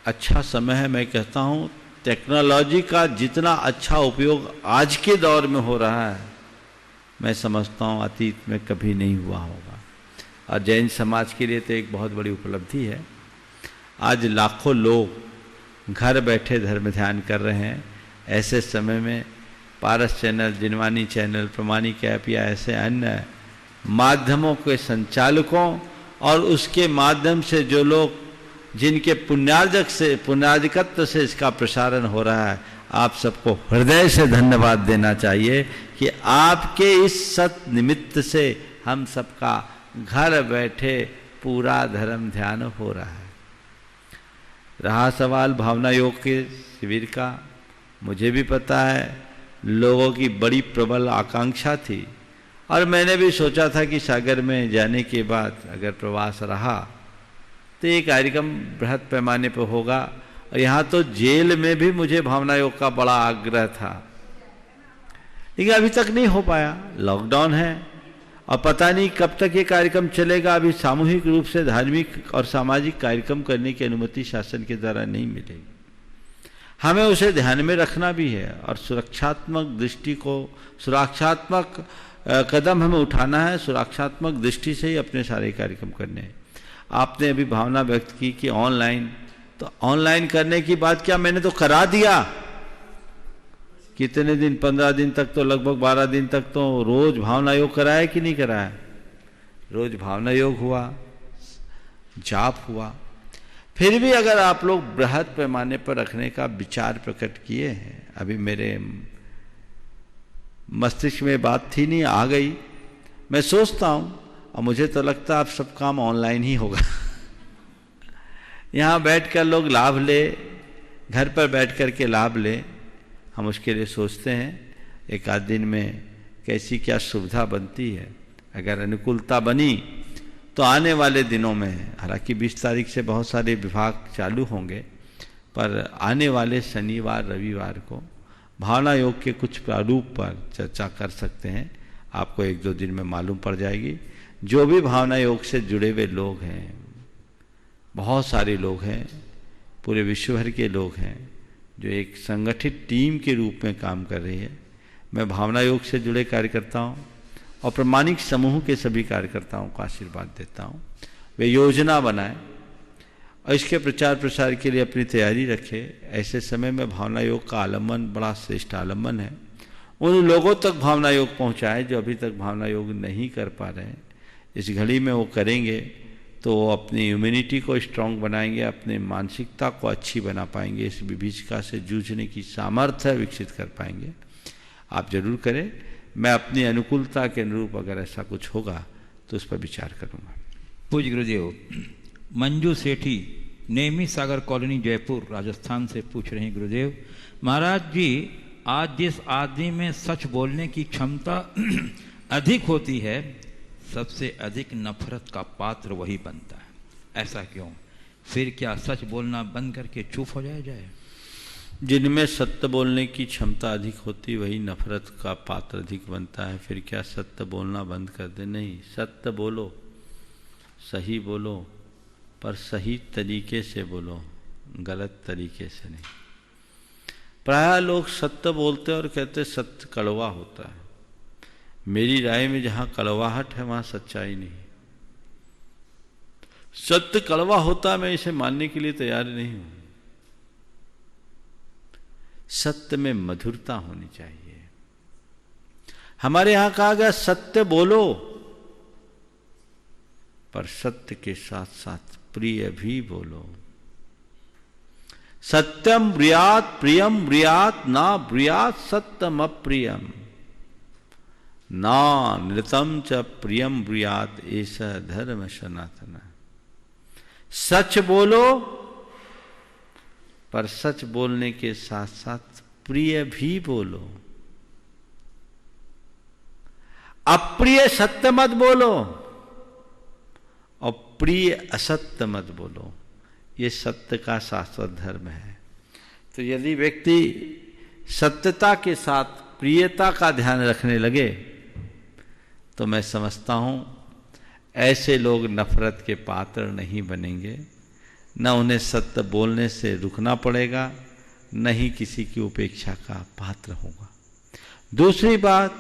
अच्छा समय है। मैं कहता हूँ टेक्नोलॉजी का जितना अच्छा उपयोग आज के दौर में हो रहा है, मैं समझता हूँ अतीत में कभी नहीं हुआ होगा और जैन समाज के लिए तो एक बहुत बड़ी उपलब्धि है। आज लाखों लोग घर बैठे धर्म ध्यान कर रहे हैं। ऐसे समय में पारस चैनल, जिनवानी चैनल, प्रमाणिक ऐप या ऐसे अन्य माध्यमों के संचालकों और उसके माध्यम से जो लोग जिनके पुण्यार्जकत्व से इसका प्रसारण हो रहा है, आप सबको हृदय से धन्यवाद देना चाहिए कि आपके इस सत निमित्त से हम सबका घर बैठे पूरा धर्म ध्यान हो रहा है। रहा सवाल भावना योग के शिविर का, मुझे भी पता है लोगों की बड़ी प्रबल आकांक्षा थी और मैंने भी सोचा था कि सागर में जाने के बाद अगर प्रवास रहा तो ये कार्यक्रम बृहद पैमाने पर होगा। और यहाँ तो जेल में भी मुझे भावना योग का बड़ा आग्रह था, लेकिन अभी तक नहीं हो पाया, लॉकडाउन है और पता नहीं कब तक ये कार्यक्रम चलेगा। अभी सामूहिक रूप से धार्मिक और सामाजिक कार्यक्रम करने की अनुमति शासन के द्वारा नहीं मिलेगी। हमें उसे ध्यान में रखना भी है और सुरक्षात्मक कदम हमें उठाना है। सुरक्षात्मक दृष्टि से ही अपने सारे कार्यक्रम करने हैं। आपने अभी भावना व्यक्त की कि ऑनलाइन, तो ऑनलाइन करने की बात क्या, मैंने तो करा दिया। कितने दिन, 15 दिन तक तो, लगभग 12 दिन तक तो रोज भावना योग कराया कि नहीं कराया? रोज भावना योग हुआ, जाप हुआ। फिर भी अगर आप लोग बृहद पैमाने पर रखने का विचार प्रकट किए हैं, अभी मेरे मस्तिष्क में बात थी नहीं, आ गई। मैं सोचता हूँ और मुझे तो लगता है अब सब काम ऑनलाइन ही होगा। यहाँ बैठकर लोग लाभ ले, घर पर बैठ कर के लाभ ले, हम उसके लिए सोचते हैं एक आध दिन में कैसी क्या सुविधा बनती है। अगर अनुकूलता बनी तो आने वाले दिनों में, हालांकि 20 तारीख से बहुत सारे विभाग चालू होंगे, पर आने वाले शनिवार रविवार को भावना योग के कुछ प्रारूप पर चर्चा कर सकते हैं। आपको 1-2 दिन में मालूम पड़ जाएगी। जो भी भावना योग से जुड़े हुए लोग हैं, बहुत सारे लोग हैं, पूरे विश्व भर के लोग हैं जो एक संगठित टीम के रूप में काम कर रही है। मैं भावना योग से जुड़े कार्यकर्ताओं और प्रामाणिक समूह के सभी कार्यकर्ताओं को आशीर्वाद देता हूँ, वे योजना बनाएं और इसके प्रचार प्रसार के लिए अपनी तैयारी रखें। ऐसे समय में भावना योग का आलम्बन बड़ा श्रेष्ठ आलम्बन है। उन लोगों तक भावना योग पहुँचाए जो अभी तक भावना योग नहीं कर पा रहे हैं। इस घड़ी में वो करेंगे तो वो अपनी इम्यूनिटी को स्ट्रांग बनाएंगे, अपनी मानसिकता को अच्छी बना पाएंगे, इस विभीषिका से जूझने की सामर्थ्य विकसित कर पाएंगे। आप जरूर करें। मैं अपनी अनुकूलता के अनुरूप अगर ऐसा कुछ होगा तो उस पर विचार करूँगा। पूज्य गुरुदेव, मंजू सेठी नेमी सागर कॉलोनी जयपुर राजस्थान से पूछ रहे हैं, गुरुदेव महाराज जी, आज जिस आदमी में सच बोलने की क्षमता अधिक होती है, सबसे अधिक नफरत का पात्र वही बनता है। ऐसा क्यों? फिर क्या सच बोलना बंद करके चुप हो जाए? जिनमें सत्य बोलने की क्षमता अधिक होती वही नफरत का पात्र अधिक बनता है। फिर क्या सत्य बोलना बंद कर दे? नहीं, सत्य बोलो, सही बोलो, पर सही तरीके से बोलो, गलत तरीके से नहीं। प्रायः लोग सत्य बोलते और कहते सत्य कड़वा होता है। मेरी राय में जहां कड़वाहट है वहां सच्चाई नहीं। सत्य कड़वा होता, मैं इसे मानने के लिए तैयार नहीं हूं। सत्य में मधुरता होनी चाहिए। हमारे यहां कहा गया सत्य बोलो, पर सत्य के साथ साथ प्रिय भी बोलो। सत्यम ब्रियात प्रियम ब्रियात ना ब्रियात सत्यम अप्रियम ना नृतम च प्रियम ब्रियात ऐसा धर्म सनातन। सच बोलो, पर सच बोलने के साथ साथ प्रिय भी बोलो। अप्रिय सत्य मत बोलो और प्रिय असत्य मत बोलो। ये सत्य का शाश्वत धर्म है। तो यदि व्यक्ति सत्यता के साथ प्रियता का ध्यान रखने लगे तो मैं समझता हूं ऐसे लोग नफरत के पात्र नहीं बनेंगे। न उन्हें सत्य बोलने से रुकना पड़ेगा, न ही किसी की उपेक्षा का पात्र होगा। दूसरी बात,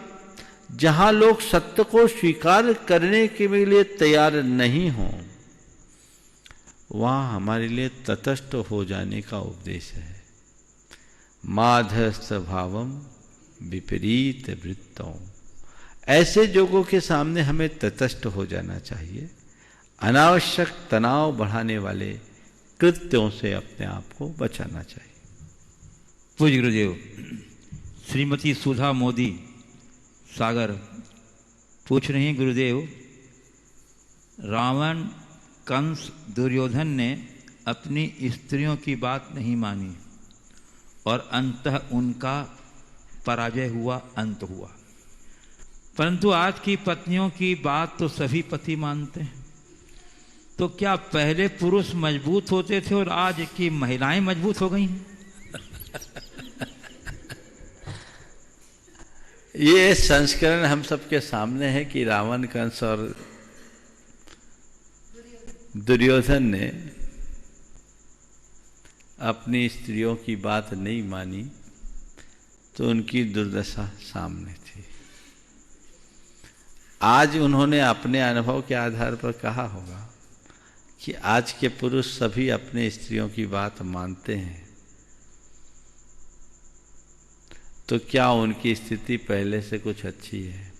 जहां लोग सत्य को स्वीकार करने के लिए तैयार नहीं हों, वहां हमारे लिए तटस्थ हो जाने का उपदेश है। माधस्थ भावम विपरीत वृत्तों। ऐसे लोगों के सामने हमें तटस्थ हो जाना चाहिए। अनावश्यक तनाव बढ़ाने वाले कृत्यों से अपने आप को बचाना चाहिए। पूज्य गुरुदेव, श्रीमती सुधा मोदी सागर पूछ रही हैं, गुरुदेव रावण, कंस, दुर्योधन ने अपनी स्त्रियों की बात नहीं मानी और अंततः उनका पराजय हुआ, अंत हुआ। परंतु आज की पत्नियों की बात तो सभी पति मानते हैं। तो क्या पहले पुरुष मजबूत होते थे और आज की महिलाएं मजबूत हो गई हैं? ये संस्करण हम सबके सामने है कि रावण, कंस और दुर्योधन ने अपनी स्त्रियों की बात नहीं मानी तो उनकी दुर्दशा सामने थी। आज उन्होंने अपने अनुभव के आधार पर कहा होगा कि आज के पुरुष सभी अपने स्त्रियों की बात मानते हैं, तो क्या उनकी स्थिति पहले से कुछ अच्छी है?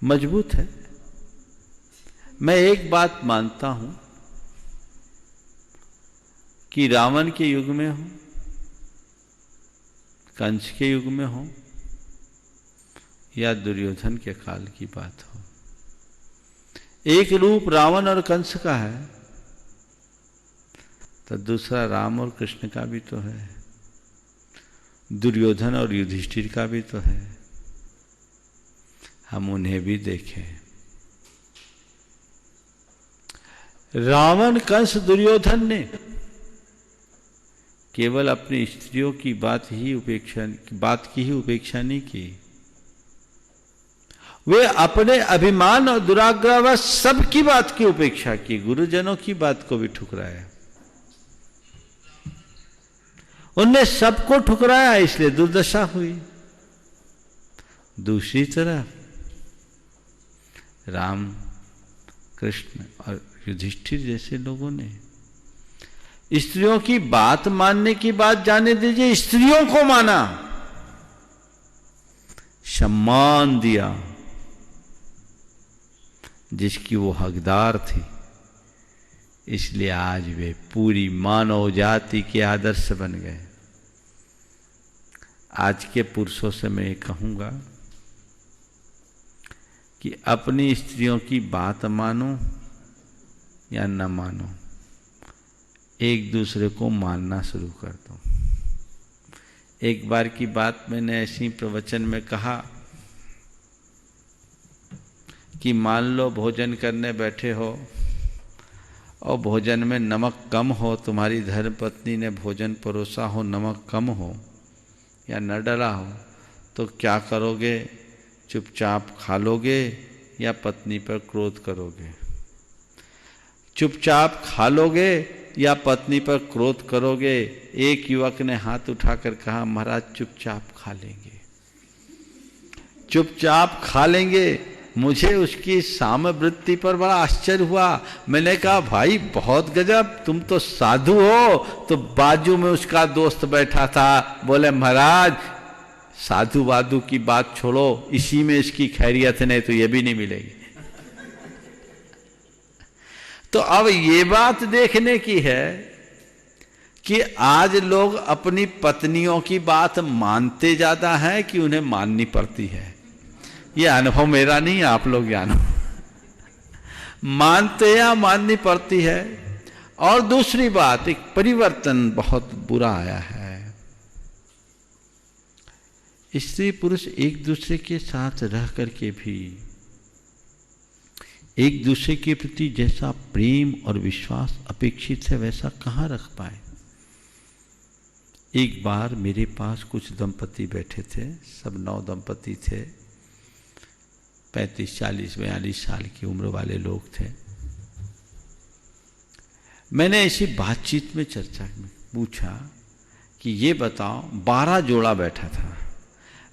मजबूत है। मैं एक बात मानता हूं कि रावण के युग में हो, कंस के युग में हो या दुर्योधन के काल की बात हो, एक रूप रावण और कंस का है तो दूसरा राम और कृष्ण का भी तो है, दुर्योधन और युधिष्ठिर का भी तो है। हम उन्हें भी देखें। रावण, कंस, दुर्योधन ने केवल अपनी स्त्रियों की बात की ही उपेक्षा नहीं की। वे अपने अभिमान और दुराग्रह सबकी बात की उपेक्षा की, गुरुजनों की बात को भी ठुकराया। उनने सबको ठुकराया, इसलिए दुर्दशा हुई। दूसरी तरफ राम, कृष्ण और युधिष्ठिर जैसे लोगों ने स्त्रियों की बात मानने की बात जाने दीजिए, स्त्रियों को माना, सम्मान दिया जिसकी वो हकदार थी। इसलिए आज वे पूरी मानव जाति के आदर्श बन गए। आज के पुरुषों से मैं ये कहूंगा कि अपनी स्त्रियों की बात मानो या न मानो, एक दूसरे को मानना शुरू कर दो। एक बार की बात मैंने ऐसी प्रवचन में कहा कि मान लो भोजन करने बैठे हो और भोजन में नमक कम हो, तुम्हारी धर्मपत्नी ने भोजन परोसा हो, नमक कम हो या न डला हो, तो क्या करोगे? चुपचाप खा लोगे या पत्नी पर क्रोध करोगे? चुपचाप खा लोगे या पत्नी पर क्रोध करोगे? एक युवक ने हाथ उठाकर कहा, महाराज चुपचाप खा लेंगे, चुपचाप खा लेंगे। मुझे उसकी सामवृत्ति पर बड़ा आश्चर्य हुआ। मैंने कहा, भाई बहुत गजब, तुम तो साधु हो। तो बाजू में उसका दोस्त बैठा था, बोले महाराज साधु वाधु की बात छोड़ो, इसी में इसकी खैरियत, नहीं तो ये भी नहीं मिलेगी। तो अब ये बात देखने की है कि आज लोग अपनी पत्नियों की बात मानते ज्यादा हैं कि उन्हें माननी पड़ती है। ये अनुभव मेरा नहीं है, आप लोग जानो। मानते या माननी पड़ती है। और दूसरी बात, एक परिवर्तन बहुत बुरा आया है। स्त्री पुरुष एक दूसरे के साथ रह करके भी एक दूसरे के प्रति जैसा प्रेम और विश्वास अपेक्षित है वैसा कहाँ रख पाए। एक बार मेरे पास कुछ दंपति बैठे थे, सब 9 दंपति थे, 35, 40, 42 साल की उम्र वाले लोग थे। मैंने ऐसी बातचीत में चर्चा में पूछा कि ये बताओ, 12 जोड़ा बैठा था।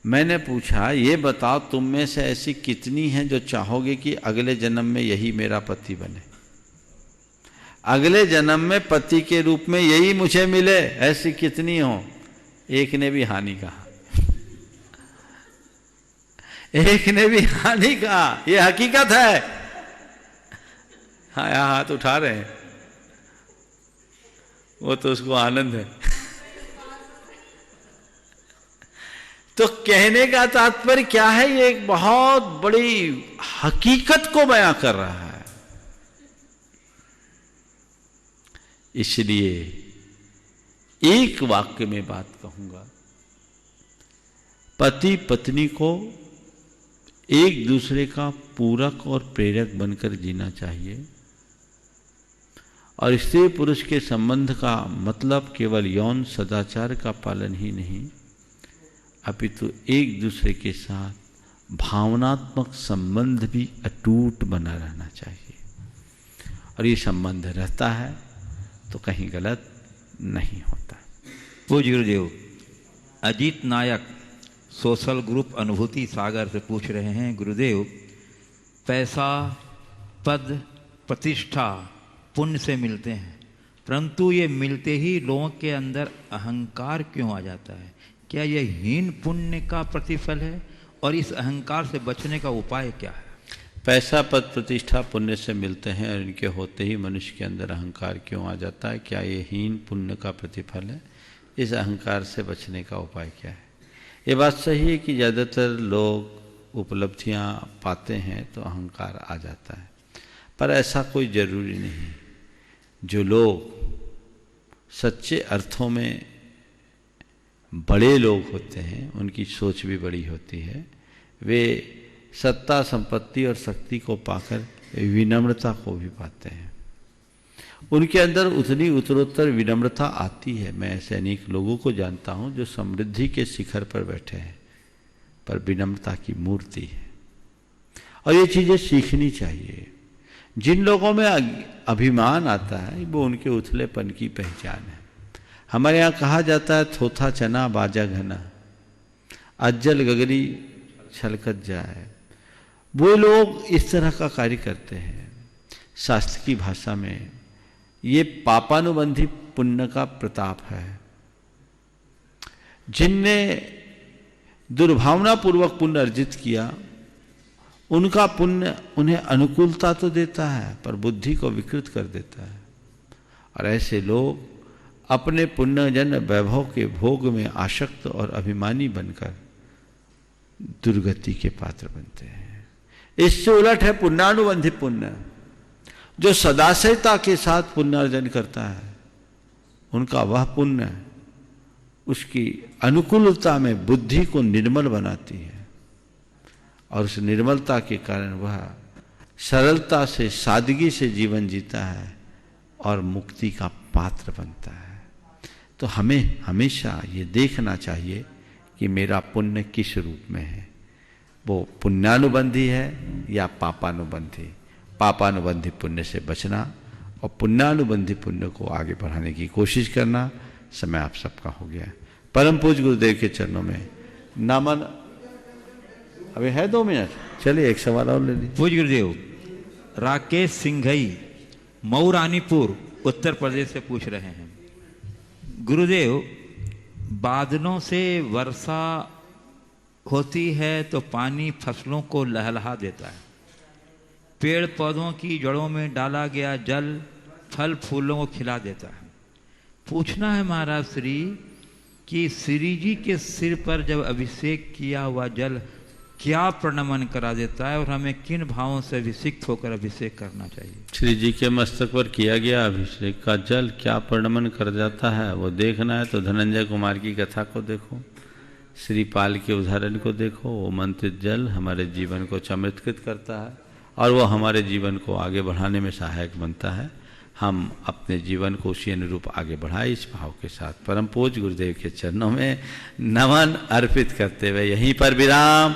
मैंने पूछा, ये बताओ तुम में से ऐसी कितनी हैं जो चाहोगे कि अगले जन्म में यही मेरा पति बने, अगले जन्म में पति के रूप में यही मुझे मिले, ऐसी कितनी हो? एक ने भी हानि कहा, एक ने भी हानि कहा। ये हकीकत है। हाँ, यहाँ हाथ उठा रहे हैं, वो तो उसको आनंद है। तो कहने का तात्पर्य क्या है? ये एक बहुत बड़ी हकीकत को बयां कर रहा है। इसलिए एक वाक्य में बात कहूंगा, पति पत्नी को एक दूसरे का पूरक और प्रेरक बनकर जीना चाहिए। और स्त्री पुरुष के संबंध का मतलब केवल यौन सदाचार का पालन ही नहीं, अपितु एक दूसरे के साथ भावनात्मक संबंध भी अटूट बना रहना चाहिए। और ये संबंध रहता है तो कहीं गलत नहीं होता। पूज्य गुरुदेव, अजीत नायक सोशल ग्रुप अनुभूति सागर से पूछ रहे हैं, गुरुदेव पैसा, पद, प्रतिष्ठा पुण्य से मिलते हैं, परंतु ये मिलते ही लोगों के अंदर अहंकार क्यों आ जाता है? क्या यह हीन पुण्य का प्रतिफल है? और इस अहंकार से बचने का उपाय क्या है? पैसा, पद, प्रतिष्ठा पुण्य से मिलते हैं और इनके होते ही मनुष्य के अंदर अहंकार क्यों आ जाता है? क्या ये हीन पुण्य का प्रतिफल है? इस अहंकार से बचने का उपाय क्या है? ये बात सही है कि ज़्यादातर लोग उपलब्धियां पाते हैं तो अहंकार आ जाता है, पर ऐसा कोई ज़रूरी नहीं। जो लोग सच्चे अर्थों में बड़े लोग होते हैं, उनकी सोच भी बड़ी होती है। वे सत्ता, संपत्ति और शक्ति को पाकर विनम्रता को भी पाते हैं। उनके अंदर उतनी उत्तरोत्तर विनम्रता आती है। मैं ऐसे अनेक लोगों को जानता हूं जो समृद्धि के शिखर पर बैठे हैं पर विनम्रता की मूर्ति है। और ये चीज़ें सीखनी चाहिए। जिन लोगों में अभिमान आता है वो उनके उथलेपन की पहचान है। हमारे यहाँ कहा जाता है थोथा चना बाजा घना, अज्जल गगरी छलकत जाए। वो लोग इस तरह का कार्य करते हैं। शास्त्र की भाषा में ये पापानुबंधी पुण्य का प्रताप है। जिनने दुर्भावना पूर्वक पुण्य अर्जित किया उनका पुण्य उन्हें अनुकूलता तो देता है पर बुद्धि को विकृत कर देता है, और ऐसे लोग अपने पुण्यजन वैभव के भोग में आसक्त और अभिमानी बनकर दुर्गति के पात्र बनते हैं। इससे उलट है पुण्यानुबंधी पुण्य, जो सदाशयता के साथ पुण्यार्जन करता है, उनका वह पुण्य उसकी अनुकूलता में बुद्धि को निर्मल बनाती है, और उस निर्मलता के कारण वह सरलता से सादगी से जीवन जीता है और मुक्ति का पात्र बनता है। तो हमें हमेशा ये देखना चाहिए कि मेरा पुण्य किस रूप में है, वो पुण्यानुबंधी है या पापानुबंधी। पापानुबंधी पुण्य से बचना और पुण्यानुबंधी पुण्य को आगे बढ़ाने की कोशिश करना। समय आप सबका हो गया। परम पूज्य गुरुदेव के चरणों में नमन। अभी है 2 मिनट, चलिए एक सवाल और ले लीजिए। पूज्य गुरुदेव, राकेश सिंघई मऊरानीपुर उत्तर प्रदेश से पूछ रहे हैं, गुरुदेव बादलों से वर्षा होती है तो पानी फसलों को लहलहा देता है, पेड़ पौधों की जड़ों में डाला गया जल फल फूलों को खिला देता है। पूछना है महाराज श्री कि श्री जी के सिर पर जब अभिषेक किया हुआ जल क्या प्रणमन करा देता है और हमें किन भावों से अभिषिक्त होकर अभिषेक करना चाहिए? श्री जी के मस्तक पर किया गया अभिषेक का जल क्या प्रणमन कर जाता है वो देखना है तो धनंजय कुमार की कथा को देखो, श्रीपाल के उदाहरण को देखो। वो मंत्रित जल हमारे जीवन को चमत्कृत करता है और वो हमारे जीवन को आगे बढ़ाने में सहायक बनता है। हम अपने जीवन को उसी अनुरूप आगे बढ़ाए इस भाव के साथ परम पूज्य गुरुदेव के चरणों में नमन अर्पित करते हुए यहीं पर विराम।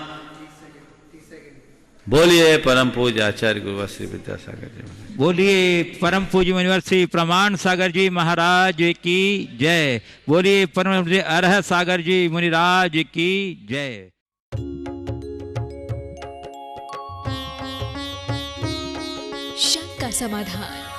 बोलिए परम पूज्य आचार्य गुरुवर श्री विद्यासागर जी। बोलिए परम पूज्य मुनिवर श्री प्रमाण सागर जी महाराज की जय। बोलिए परम पूज्य अरह सागर जी मुनिराज की जय। शंका समाधान।